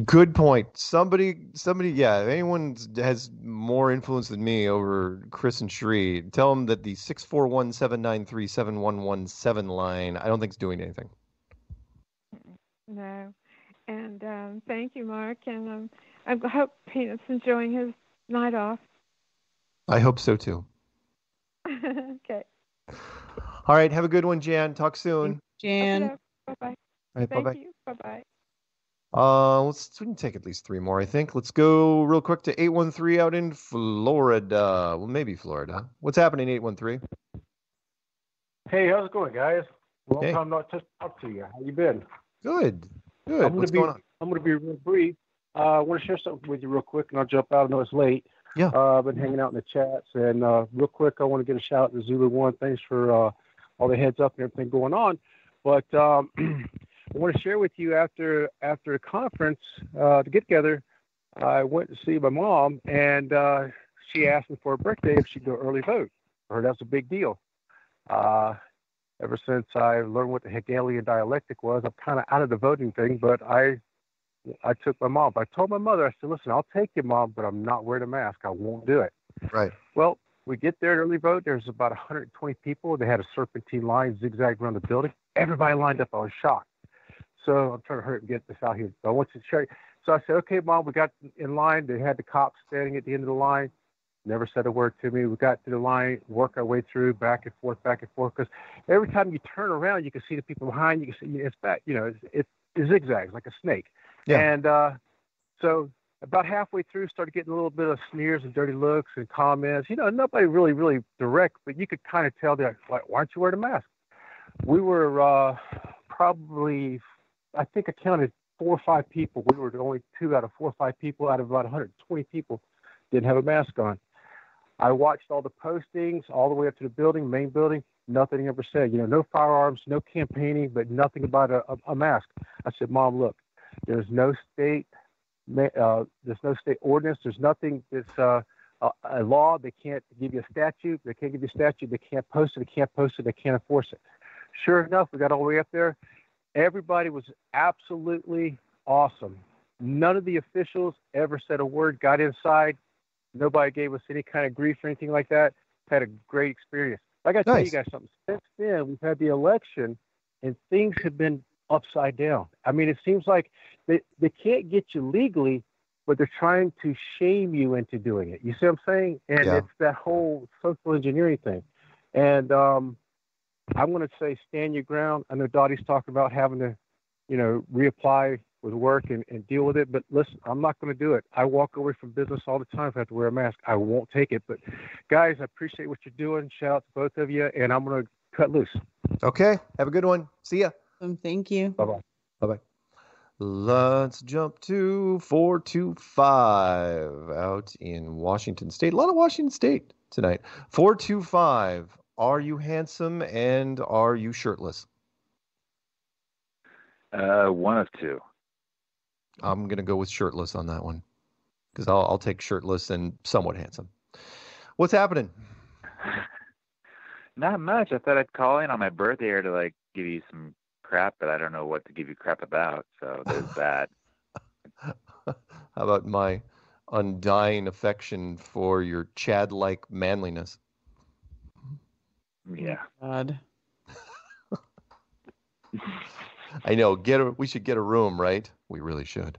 Good point. Somebody, yeah, if anyone has more influence than me over Chris and Shree, tell them that the 641-793-7117 line, I don't think is doing anything. No. And thank you, Mark. And I hope Peanut's enjoying his night off. I hope so, too. Okay. All right. Have a good one, Jan. Talk soon. Jan. Okay, bye-bye. All right, Thank bye-bye. you. Bye-bye. We can take at least 3 more, I think. Let's go real quick to 813 out in Florida. Well, maybe Florida. What's happening, 813? Hey, how's it going, guys? Long Hey. time not to talk to you. How you been? Good. What's going on? I'm going to be real brief. I want to share something with you real quick, and I'll jump out. I know it's late. Yeah. I've been hanging out in the chats, and real quick, I want to get a shout out to Zulu One. Thanks for all the heads up and everything going on. But I want to share with you after a conference to get together, I went to see my mom, and she asked me for her birthday if she'd go early vote. For her, that's a big deal. Ever since I learned what the Hegelian dialectic was, I'm kind of out of the voting thing, but I took my mom. I told my mother, I said, listen, I'll take you, Mom, but I'm not wearing a mask. I won't do it. Right. Well, we get there at early vote. There's about 120 people. They had a serpentine line zigzag around the building. Everybody lined up. I was shocked. So I'm trying to hurry up and get this out here. So I want to show you. So I said, okay, Mom, we got in line. They had the cops standing at the end of the line. Never said a word to me. We got to the line, work our way through, back and forth. Because every time you turn around, you can see the people behind. You can see it's back. It zigzags like a snake. Yeah. And so about halfway through, started getting a little bit of sneers and dirty looks and comments. Nobody really direct, but you could kind of tell they're like, why aren't you wearing a mask? We were probably, I think I counted 4 or 5 people. We were the only 2 out of 4 or 5 people out of about 120 people didn't have a mask on. I watched all the postings all the way up to the building, main building. Nothing ever said, no firearms, no campaigning, but nothing about a mask. I said, Mom, look, there's no state ordinance. There's nothing that's a law. They can't give you a statute. They can't give you a statute. They can't post it. They can't post it. They can't enforce it. Sure enough, we got all the way up there. Everybody was absolutely awesome. None of the officials ever said a word, got inside. Nobody gave us any kind of grief or anything like that. Had a great experience. I got to tell you guys something. Since then, we've had the election, and things have been upside down. I mean, it seems like they can't get you legally, but they're trying to shame you into doing it. You see what I'm saying? And it's that whole social engineering thing. And I'm going to say stand your ground. I know Dottie's talking about having to, reapply with work and deal with it. But listen, I'm not going to do it. I walk away from business all the time if I have to wear a mask. I won't take it. But guys, I appreciate what you're doing. Shout out to both of you. And I'm going to cut loose. Okay. Have a good one. See ya. Thank you. Bye-bye. Bye-bye. Let's jump to 425 out in Washington State. A lot of Washington State tonight. 425. Are you handsome and are you shirtless? One of two. I'm going to go with shirtless on that one because I'll take shirtless and somewhat handsome. What's happening? Not much. I thought I'd call in on my birthday here to give you some crap, but I don't know what to give you crap about. So there's that. How about my undying affection for your Chad-like manliness? Yeah. God. I know. We should get a room, right? We really should.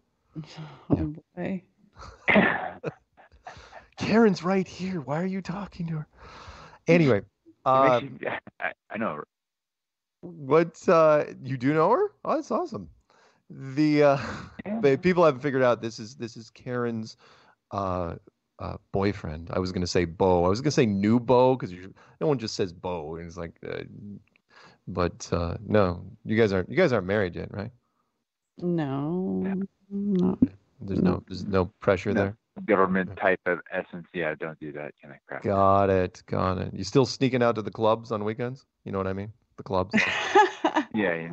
Oh boy. Karen's right here. Why are you talking to her? Anyway, I know. What you do know her? Oh, that's awesome. But people haven't figured out this is Karen's boyfriend. I was going to say beau. I was going to say new beau because no one just says beau. And it's like, but no, you guys aren't married yet, right? No. There's no pressure there. Government type of essence. Yeah, don't do that kind of crap. Got it. You still sneaking out to the clubs on weekends? You know what I mean? The clubs. Yeah.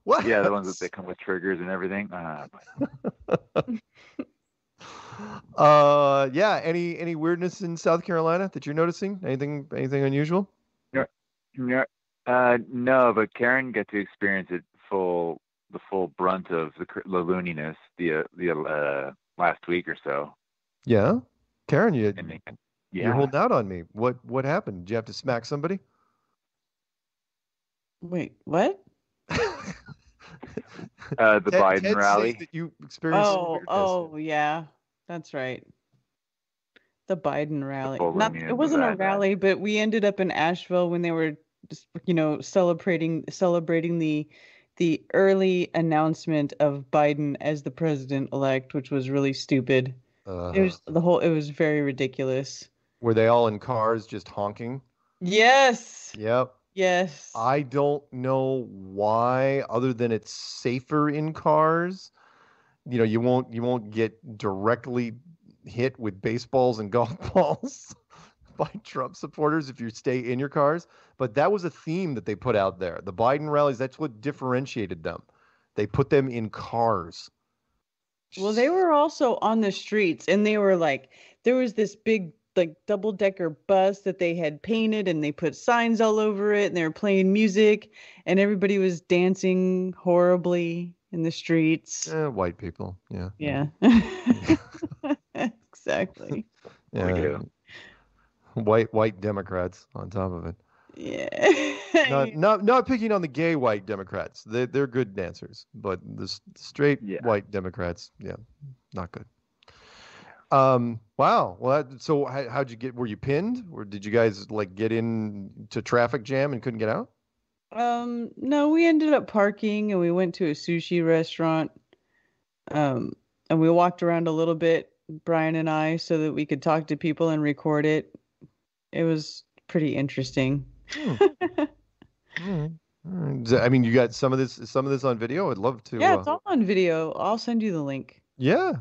What? Yeah, the ones that they come with triggers and everything. Yeah. Any weirdness in South Carolina that you're noticing? Anything unusual? No. No, but Karen got to experience it the full brunt of the looniness the last week or so. Yeah, Karen, you're holding out on me. What happened? Did you have to smack somebody? Wait, what? The Biden Ted rally that you experienced. Oh, yeah, that's right. The Biden rally. It was wasn't a rally, but we ended up in Asheville when they were just, celebrating the early announcement of Biden as the president-elect, which was really stupid. It was very ridiculous. Were they all in cars just honking? Yes. Yep. Yes. I don't know why, other than it's safer in cars. You won't get directly hit with baseballs and golf balls by Trump supporters if you stay in your cars. But that was a theme that they put out there. The Biden rallies, that's what differentiated them. They put them in cars. Well, they were also on the streets, and they were there was this big double-decker bus that they had painted, and they put signs all over it, and they were playing music, and everybody was dancing horribly in the streets. White people, yeah. Yeah. Exactly. Yeah. White Democrats on top of it. Yeah. Not picking on the gay white Democrats. They're good dancers, but the straight white Democrats, not good. Wow. Well, so how'd you get? Were you pinned, or did you guys get into traffic jam and couldn't get out? No, we ended up parking and we went to a sushi restaurant. And we walked around a little bit, Brian and I, so that we could talk to people and record it. It was pretty interesting. I mean, you got some of this on video? I'd love to. Yeah, it's all on video. I'll send you the link. Yeah.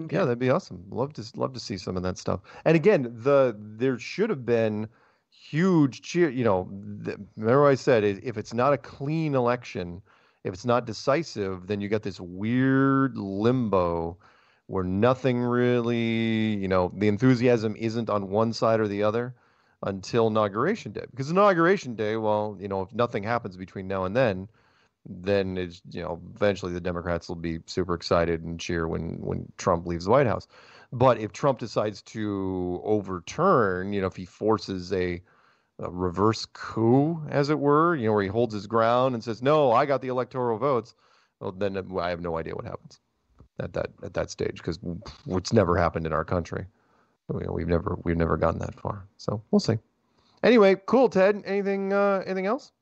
Okay. Yeah, that'd be awesome. Love to see some of that stuff. And again, there should have been huge cheer. Remember what I said, if it's not a clean election, if it's not decisive, then you got this weird limbo where nothing really, the enthusiasm isn't on one side or the other until Inauguration Day. Because Inauguration Day, well, if nothing happens between now and then it's, eventually the Democrats will be super excited and cheer when Trump leaves the White House. But if Trump decides to overturn, if he forces a reverse coup, as it were, where he holds his ground and says, no, I got the electoral votes, well, then I have no idea what happens at that stage, because it's never happened in our country. We've never gotten that far. So we'll see. Anyway, cool, Ted. Anything else?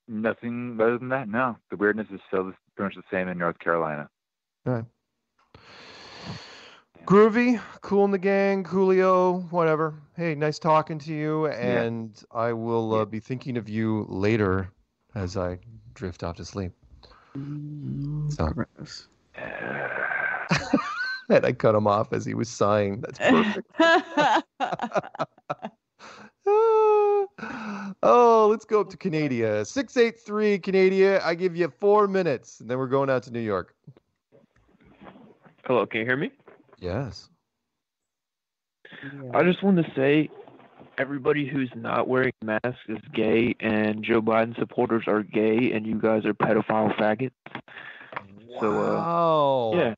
Nothing other than that. No, the weirdness is still pretty much the same in North Carolina. All right. Groovy, cool in the gang, coolio, whatever. Hey, nice talking to you, and I will be thinking of you later as I drift off to sleep. Gross. And I cut him off as he was sighing. That's perfect. Oh, let's go up to Canada. 683 Canada. I give you 4 minutes, and then we're going out to New York. Hello, can you hear me? Yes. I just want to say everybody who's not wearing masks is gay, and Joe Biden supporters are gay, and you guys are pedophile faggots. Wow. So, yeah.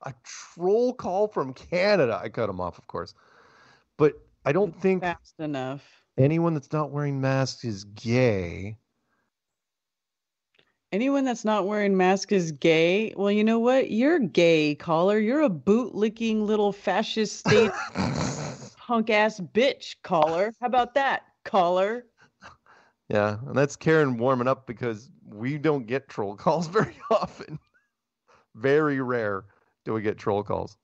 A troll call from Canada. I cut him off, of course. But I don't think fast enough. Anyone that's not wearing masks is gay. Anyone that's not wearing masks is gay? Well, you know what? You're gay, caller. You're a boot-licking little fascist state punk-ass bitch, caller. How about that, caller? Yeah, and that's Karen warming up because we don't get troll calls very often. Very rare do we get troll calls.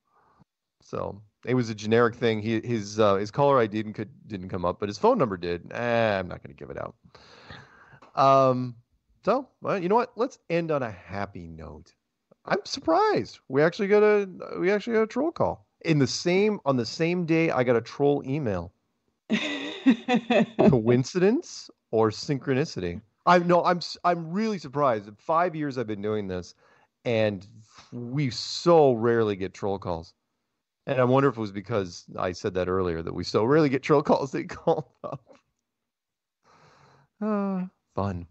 So it was a generic thing. His caller ID didn't come up, but his phone number did. I'm not going to give it out. So, well, you know what? Let's end on a happy note. I'm surprised. We actually got a troll call. On the same day I got a troll email. Coincidence or synchronicity? I'm really surprised. In 5 years I've been doing this, and we so rarely get troll calls. And I wonder if it was because I said that earlier, that we so rarely get troll calls. They call up. Fun.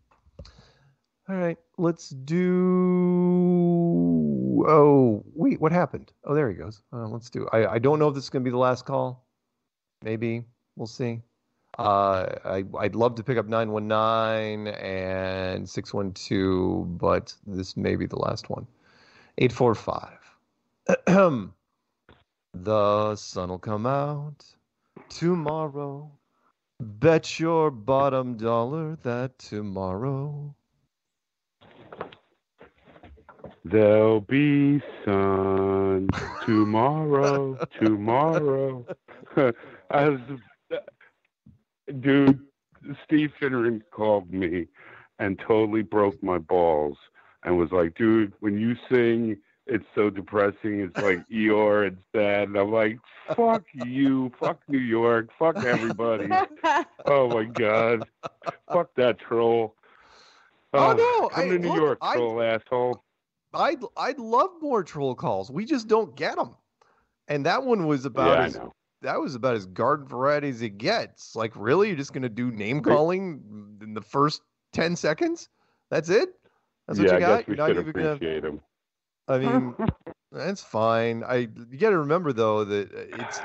All right, let's do. Oh, wait, what happened? Oh, there he goes. Let's do. I don't know if this is going to be the last call. Maybe. We'll see. I'd love to pick up 919 and 612, but this may be the last one. 845. The sun will come out tomorrow. Bet your bottom dollar that tomorrow there'll be sun tomorrow. Dude, Steve Finneran called me and totally broke my balls and was like, dude, when you sing, it's so depressing. It's like Eeyore and sad. And I'm like, fuck you. Fuck New York. Fuck everybody. Oh, my God. Fuck that troll. Oh, no. Come to New York, troll asshole. I'd love more troll calls. We just don't get them. And that one was about that was about as garden variety as it gets. Like, really? You're just going to do name calling in the first 10 seconds? That's it? That's what you got? I guess we should appreciate him. I mean, that's fine. You got to remember though that it's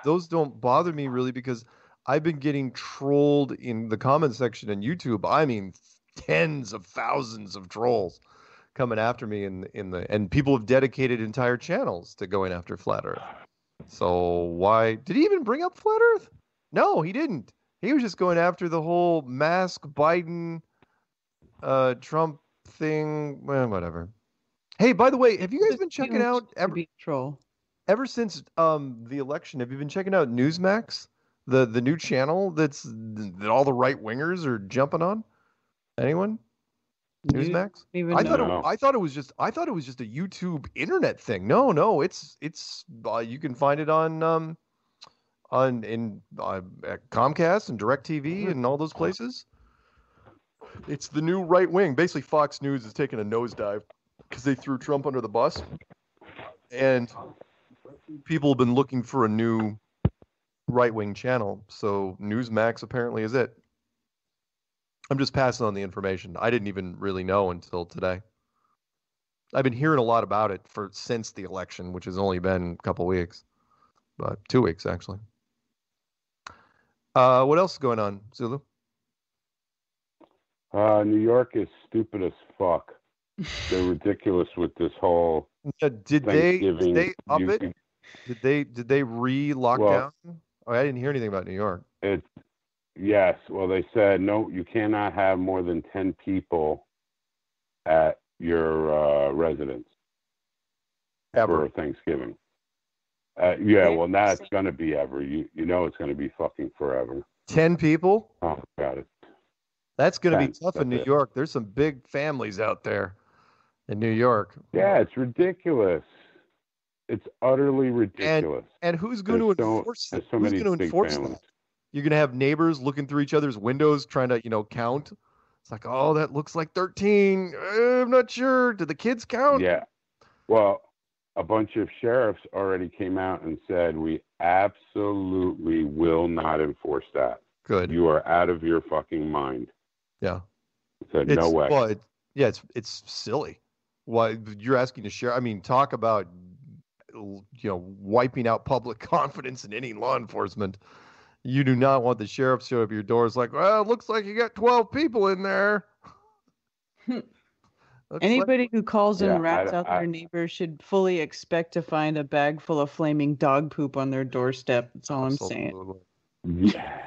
those don't bother me really because I've been getting trolled in the comment section on YouTube. I mean, tens of thousands of trolls coming after me and people have dedicated entire channels to going after Flat Earth. So why did he even bring up Flat Earth? No, he didn't. He was just going after the whole mask Biden, Trump thing. Well, whatever. Hey, by the way, have you guys been checking out ever since the election? Have you been checking out Newsmax, the new channel that all the right wingers are jumping on? Anyone? Newsmax? I thought it was just a YouTube internet thing. No, it's you can find it on Comcast and DirecTV and all those places. It's the new right wing. Basically, Fox News is taking a nosedive because they threw Trump under the bus, and people have been looking for a new right-wing channel. So Newsmax apparently is it. I'm just passing on the information. I didn't even really know until today. I've been hearing a lot about it since the election, which has only been a couple weeks, but 2 weeks actually. What else is going on, Zulu? New York is stupid as fuck. They're ridiculous with this whole did they up it? Did they re-lock down? Oh, I didn't hear anything about New York. Yes. Well, they said no. You cannot have more than 10 people at your residence for Thanksgiving. Well, now it's going to be ever. You know it's going to be fucking forever. 10 people? Oh, got it. That's going to be tough in New York. There's some big families out there in New York. Yeah, it's ridiculous. It's utterly ridiculous. And who's going to enforce it? Who's going to enforce that? You're going to have neighbors looking through each other's windows trying to, count. It's like, oh, that looks like 13. I'm not sure. Did the kids count? Yeah. Well, a bunch of sheriffs already came out and said, we absolutely will not enforce that. Good. You are out of your fucking mind. Yeah. Said, no way. Well, it's silly. Why you're asking to share? I mean, talk about, wiping out public confidence in any law enforcement. You do not want the sheriff to show up at your door. It's like, well, it looks like you got 12 people in there. Anybody who calls and rats out their neighbor should fully expect to find a bag full of flaming dog poop on their doorstep. That's all I'm saying.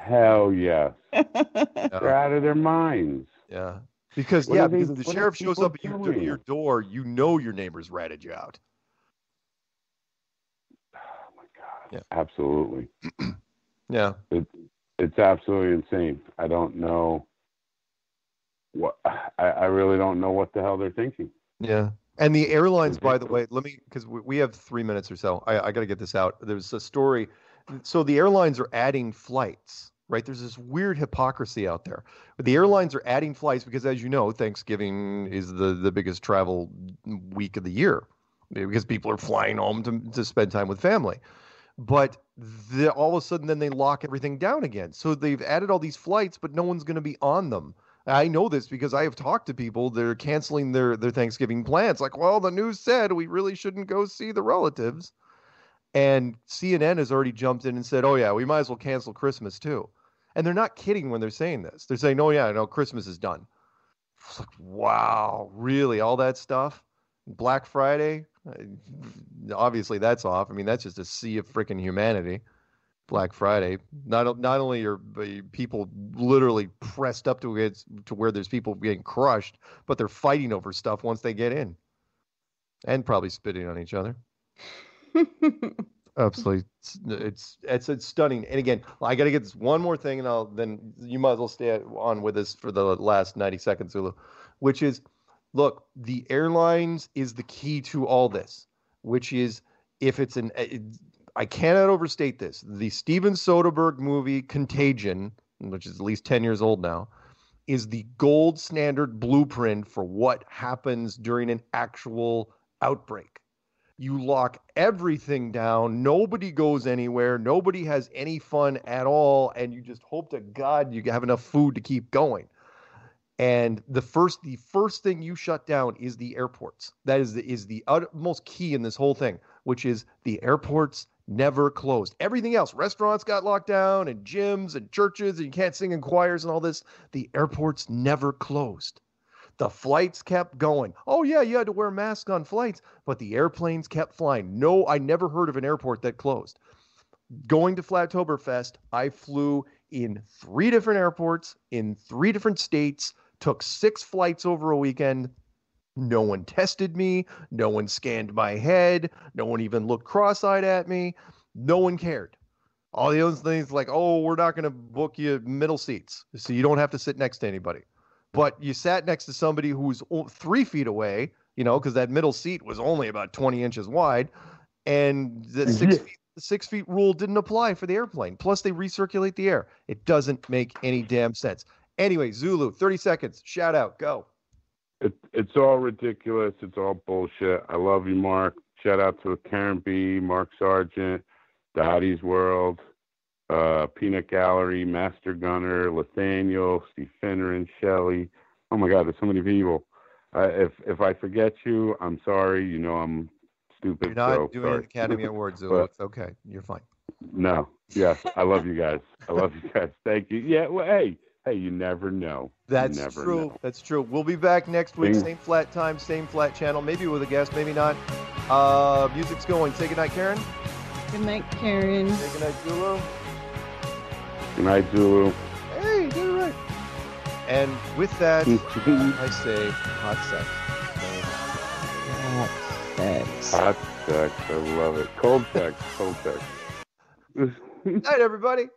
Hell yes. They're out of their minds. Yeah. Because because if the sheriff shows up at your door, your neighbors ratted you out. Oh my God. Yeah. Absolutely. Yeah. It's absolutely insane. I don't know what I really don't know what the hell they're thinking. Yeah. And the airlines, by the way, because we have 3 minutes or so. I got to get this out. There's a story. So the airlines are adding flights, right? There's this weird hypocrisy out there. But the airlines are adding flights because, as you know, Thanksgiving is the biggest travel week of the year because people are flying home to spend time with family. But all of a sudden, then they lock everything down again. So they've added all these flights, but no one's going to be on them. I know this because I have talked to people. They're canceling their Thanksgiving plans. Like, well, the news said we really shouldn't go see the relatives. And CNN has already jumped in and said, oh, yeah, we might as well cancel Christmas, too. And they're not kidding when they're saying this. They're saying, oh, yeah, no, Christmas is done. It's like, wow, really? All that stuff? Black Friday? Obviously, that's off. I mean, that's just a sea of freaking humanity. Black Friday. Not only are people literally pressed up to it to where there's people getting crushed, but they're fighting over stuff once they get in, and probably spitting on each other. Absolutely, it's stunning. And again, I got to get this one more thing, and then you might as well stay on with us for the last 90 seconds, Zulu, which is, look, the airlines is the key to all this, which is if it's I cannot overstate this. The Steven Soderbergh movie Contagion, which is at least 10 years old now, is the gold standard blueprint for what happens during an actual outbreak. You lock everything down. Nobody goes anywhere. Nobody has any fun at all. And you just hope to God you have enough food to keep going. And the first thing you shut down is the airports. That is the utmost key in this whole thing, which is the airports never closed. Everything else, restaurants got locked down and gyms and churches and you can't sing in choirs and all this. The airports never closed. The flights kept going. Oh, yeah, you had to wear masks on flights, but the airplanes kept flying. No, I never heard of an airport that closed. Going to Flattoberfest, I flew in 3 different airports in 3 different states, took 6 flights over a weekend. No one tested me. No one scanned my head. No one even looked cross-eyed at me. No one cared. All the other things like, oh, we're not going to book you middle seats, so you don't have to sit next to anybody. But you sat next to somebody who's 3 feet away, because that middle seat was only about 20 inches wide, and the 6 feet rule didn't apply for the airplane. Plus, they recirculate the air. It doesn't make any damn sense. Anyway, Zulu, 30 seconds. Shout out. Go. It's all ridiculous. It's all bullshit. I love you, Mark. Shout out to Karen B, Mark Sargent, Dottie's World, Peanut Gallery, Master Gunner, Nathaniel, Steve Finneran, Shelley. Oh my God, there's so many people. If I forget you, I'm sorry. I'm stupid. You're not doing sorry. an Academy Award, Zulu. It's okay. You're fine. No. Yes, I love you guys. Thank you. Yeah. Well, hey, you never know. That's true. Know. That's true. We'll be back next week. Same flat time, same flat channel. Maybe with a guest, maybe not. Music's going. Say goodnight, Karen. Good night, Karen. Say goodnight, Zulu. Good night, Zulu. Hey, you did it right. And with that, I say hot sex. Hot sex. Hot sex. I love it. Cold sex. Night, everybody.